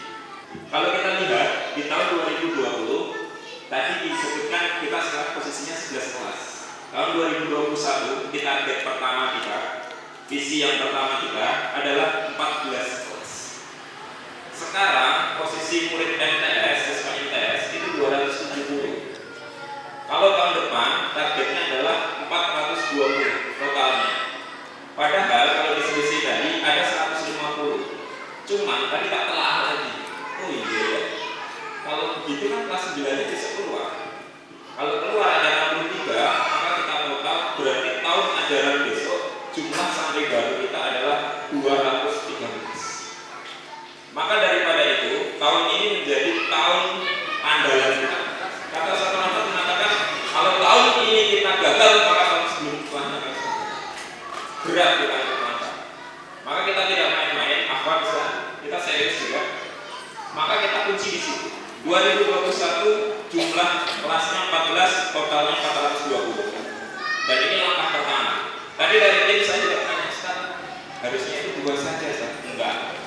Kalau kita lihat di tahun 2020 tadi disebutkan kita sekarang posisinya 11 kelas. Tahun 2021 kita target pertama kita, visi yang pertama kita adalah 14 kelas. Sekarang posisi murid MTS, siswa MTS itu 270. Kalau tahun depan targetnya adalah 420 totalnya. Padahal kalau diskusi tadi ada 150. Cuman tadi tak telah lagi. Oh iya ya. Kalau begitu kan kelas 9-nya bisa keluar. Kalau keluar ada 63, maka kita total berarti tahun ajaran besok jumlah santri baru kita adalah 213. Maka daripada itu, tahun ini menjadi tahun andalan kita. Kata satu orang mengatakan, kalau tahun ini kita gagal, maka tahun sebelumnya berat kita mantap. Maka kita tidak main-main, kita serius juga. Maka kita kunci di situ. 2021 jumlah kelasnya 14, totalnya 420. Dan ini langkah pertama. Tadi dari tim saya juga tanya, Ustaz, harusnya itu 2 saja, Ustaz. Enggak.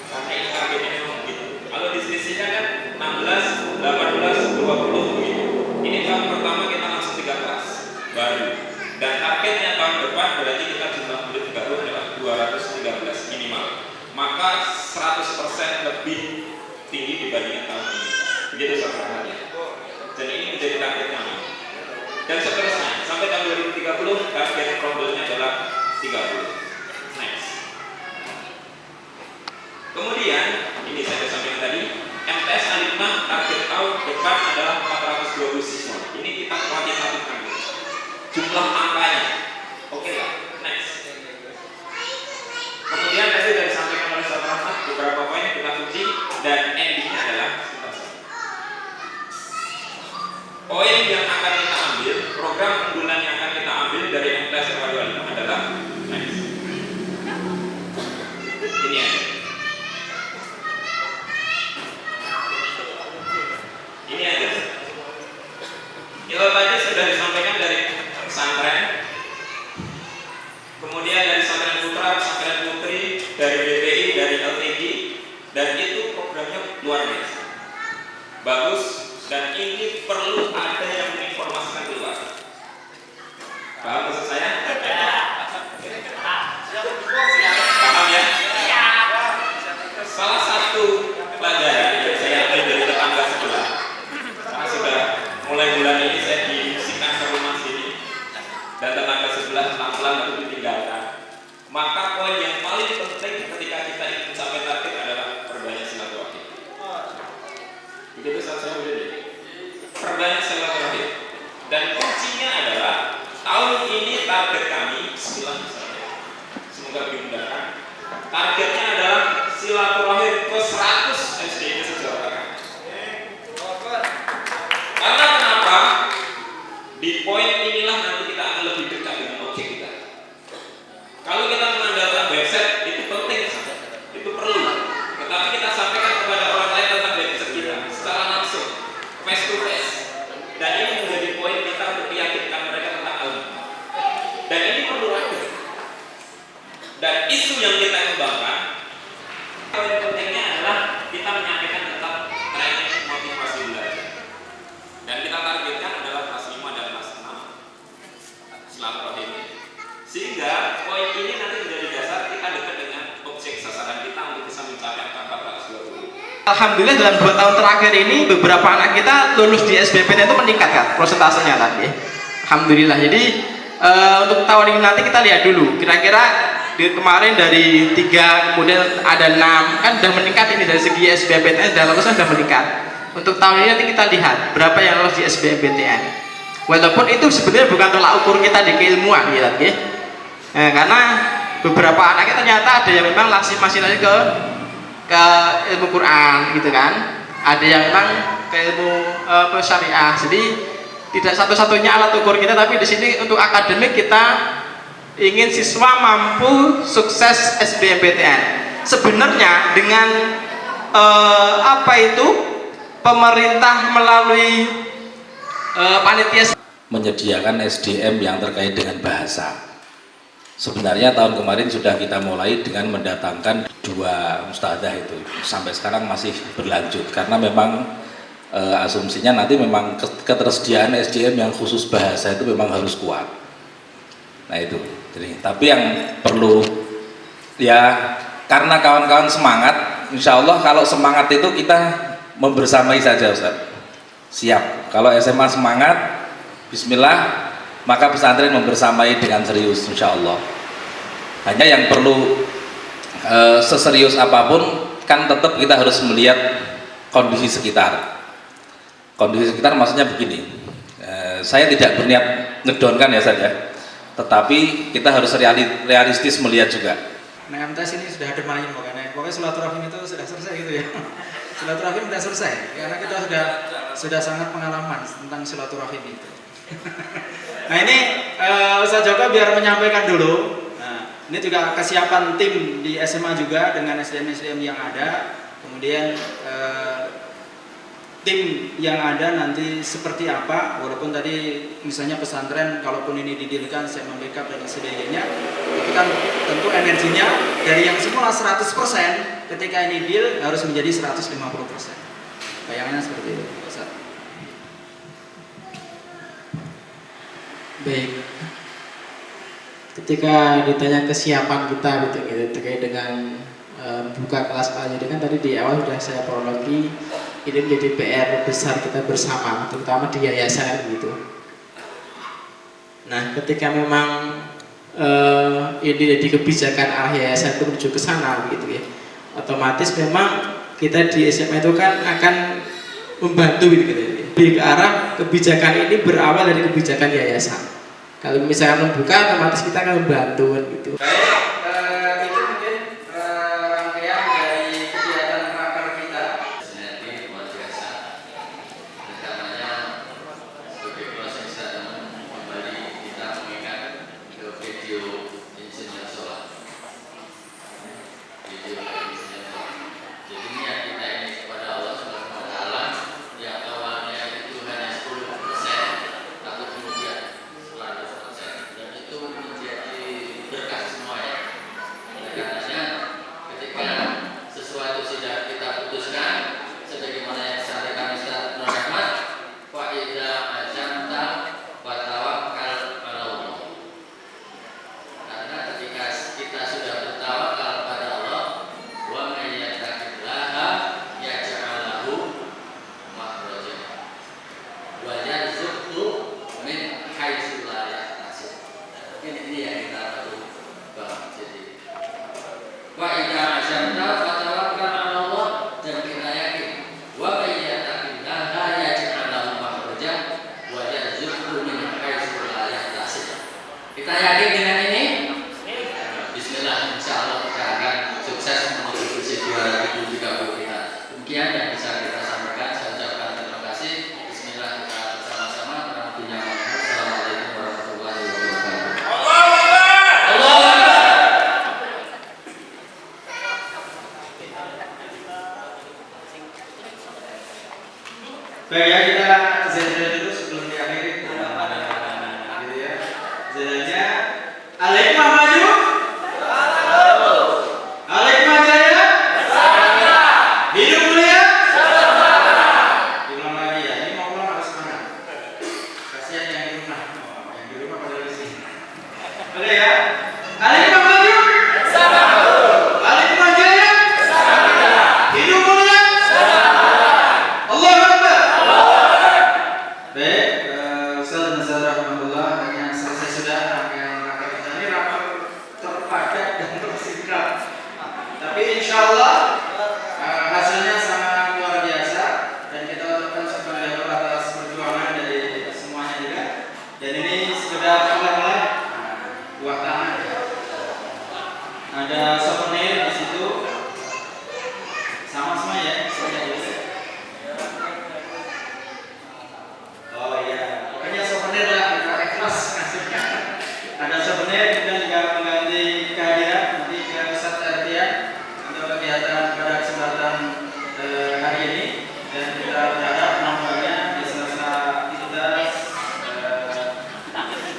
Karena ini targetnya memang begitu. Kalau diselisihkan kan 16, 18, 20 begitu. Ini tahun pertama kita langsung 3 kelas baru. Dan targetnya tahun depan berarti kita jumlah murid baru adalah 213 minimal. Maka 100% lebih tinggi dibandingkan tahun ini. Begitu sahabatnya. Dan ini menjadi target kami. Dan seterusnya sampai tahun 2030 target problemnya adalah 30. Next. Kemudian ini saya sampaikan tadi, MTS Al-Hikmah target tahun depan adalah 420 siswa. Ini kita kuantitatifkan jumlah angkanya. Oke lah. Next. Kemudian tadi sudah disampaikan oleh Ustaz Rahmat beberapa poin yang kita kunci dan endingnya adalah poin yang akan kita ambil, program unggulan yang akan kita ambil dari MTS Al-Hikmah adalah next. Ini aja. Ini aja. Itu tadi sudah disampaikan dari pesantren, kemudian dari pesantren putra, pesantren putri, dari BPI, dari LTG, dan itu programnya luar biasa, bagus, dan ini perlu ada yang menginformasikan keluar. Paham maksud saya? Paham ya? Salah satu pelajaran yang saya dan tetangga sebelah pelan-pelan itu ditinggalkan. Maka poin yang paling penting ketika kita ingin mencapai target adalah perbanyak silaturahim. Begitu saya udah deh. Perbanyak silaturahim. Dan kuncinya adalah tahun ini target kami semoga dimudahkan. Targetnya adalah silaturahim ke 100 SDG sejahtera. Karena kenapa? Di poin inilah nanti kita akan lebih dekat dengan objek kita. Kalau kita mengandalkan website itu penting, itu perlu. Tetapi kita sampaikan kepada orang lain tentang website kita secara langsung, face to face. Dan ini menjadi poin kita untuk meyakinkan mereka tentang Al-Quran. Dan ini perlu ada. Dan isu yang kita kembangkan, poin pentingnya adalah kita menyampaikan tentang training motivasi belajar. Dan kita targetkan adalah kelas 5 dan kelas 6 silaturahim. Sehingga poin ini nanti menjadi dasar kita dekat dengan objek sasaran kita untuk bisa mencapai angka 420. Alhamdulillah dalam 2 tahun terakhir ini beberapa anak kita lulus di SBMPTN itu meningkat kan prosentasenya tadi. Alhamdulillah. Jadi untuk tahun ini nanti kita lihat dulu kira-kira kemarin dari 3 kemudian ada 6 kan sudah meningkat ini dari segi SBMPTN dan lulusnya sudah meningkat. Untuk tahun ini nanti kita lihat berapa yang lolos di SBMPTN. Walaupun itu sebenarnya bukan tolak ukur kita di keilmuan ya, karena beberapa anaknya ternyata ada yang memang masih lagi ke ilmu Quran gitu kan, ada yang memang ke ilmu syariah. Jadi tidak satu-satunya alat ukur kita, tapi di sini untuk akademik kita ingin siswa mampu sukses SBMPTN. Sebenarnya dengan pemerintah melalui panitia menyediakan SDM yang terkait dengan bahasa. Sebenarnya tahun kemarin sudah kita mulai dengan mendatangkan 2 ustadzah itu, sampai sekarang masih berlanjut karena memang asumsinya nanti memang ketersediaan SDM yang khusus bahasa itu memang harus kuat. Nah itu, jadi tapi yang perlu ya karena kawan-kawan semangat, insya Allah kalau semangat itu kita membersamai saja Ustaz. Siap, kalau SMA semangat, bismillah, maka pesantren membersamai dengan serius insya Allah. Hanya yang perlu seserius apapun kan tetap kita harus melihat kondisi sekitar. Kondisi sekitar maksudnya begini, saya tidak berniat ngedonkan ya saja, tetapi kita harus realistis melihat juga. Nah, MTS ini sudah ada main pokoknya silaturahim itu sudah selesai gitu ya. Silaturahim sudah selesai karena kita sudah sangat pengalaman tentang silaturahim itu. Nah ini Ustaz Joko biar menyampaikan dulu. Nah, ini juga kesiapan tim di SMA juga dengan SDM yang ada. Kemudian tim yang ada nanti seperti apa, walaupun tadi misalnya pesantren kalaupun ini didirikan saya membackup dan sebagainya, tapi kan tentu energinya dari yang semula 100% ketika ini deal harus menjadi 150%. Bayangannya seperti itu, Ustaz. Baik, ketika ditanya kesiapan kita gitu terkait dengan buka kelas A, jadi kan tadi di awal sudah saya prologi, ini menjadi PR besar kita bersama, terutama di yayasan gitu. Nah, ketika memang ini jadi kebijakan arah yayasan itu menuju ke sana gitu ya, otomatis memang kita di SMA itu kan akan membantu gitu ya. Di arah kebijakan ini berawal dari kebijakan yayasan. Kalau misalnya membuka, otomatis kita akan membantu gitu. Baik, itu mungkin rangkaian dari kegiatan raker kita. Sinergi luar biasa. Rencananya sebagai closing statement kembali kita mengingat ke video insinyur sholat. Jadi niat kita ini kepada Allah Subhanahu wa Ta'ala yang awalnya itu hanya 10%, tapi kemudian 100%, dan itu menjadi berkah semuanya. Kita yakin dengan ini? Bismillah, insya Allah kita akan sukses menuju visi 2030 kita. Demikian yang bisa kita sampaikan. Saya ucapkan terima kasih. Bismillah, kita bersama-sama. Assalamualaikum warahmatullahi wabarakatuh. Allahu Akbar. Baik ya, kita zikir dulu sebelum diakhiri. Gitu ya. Zikirnya Alif maju. Alif Jaya. Hidup mulia. Diulang lagi ya. Ini mau pulang harus semangat. Kasihan yang di rumah. Yang di rumah pada di sini. Oke ya. Alif maju. Alif Jaya. Hidup mulia. Allahu Akbar. Baik, Ustaz dan Ustazah rahmatullah, yang selesai sudah rangkaian rapat kita ini rapat terpadat dan tersingkat. Tapi insya Allah hasilnya sangat luar biasa dan kita ucapkan sebagai atas perjuangan dari semuanya juga. Dan ini sekedar oleh-oleh buah tangan. Ada souvenir di situ. Sama semua ya. Oh iya, pokoknya souvenir lah, kita ikhlas ngasihnya. Ada souvenir, kemudian juga mengganti kehadiran nanti ke Ustaz Artian untuk kegiatan pada kesempatan hari ini. Dan kita berharap nampaknya di selasa kita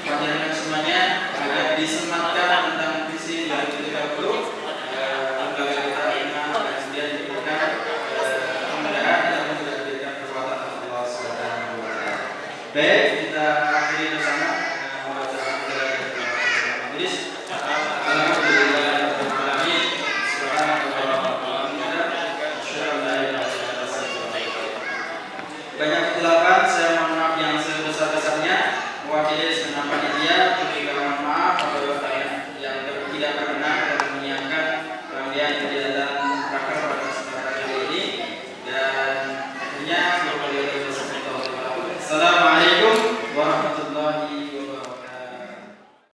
pelajaran semuanya agar disematkan tentang visi 2030. Lembaga kita ingat dan kemudian diberikan kemudahan dalam menjadikan perbuatan Allah SWT. Baik, kita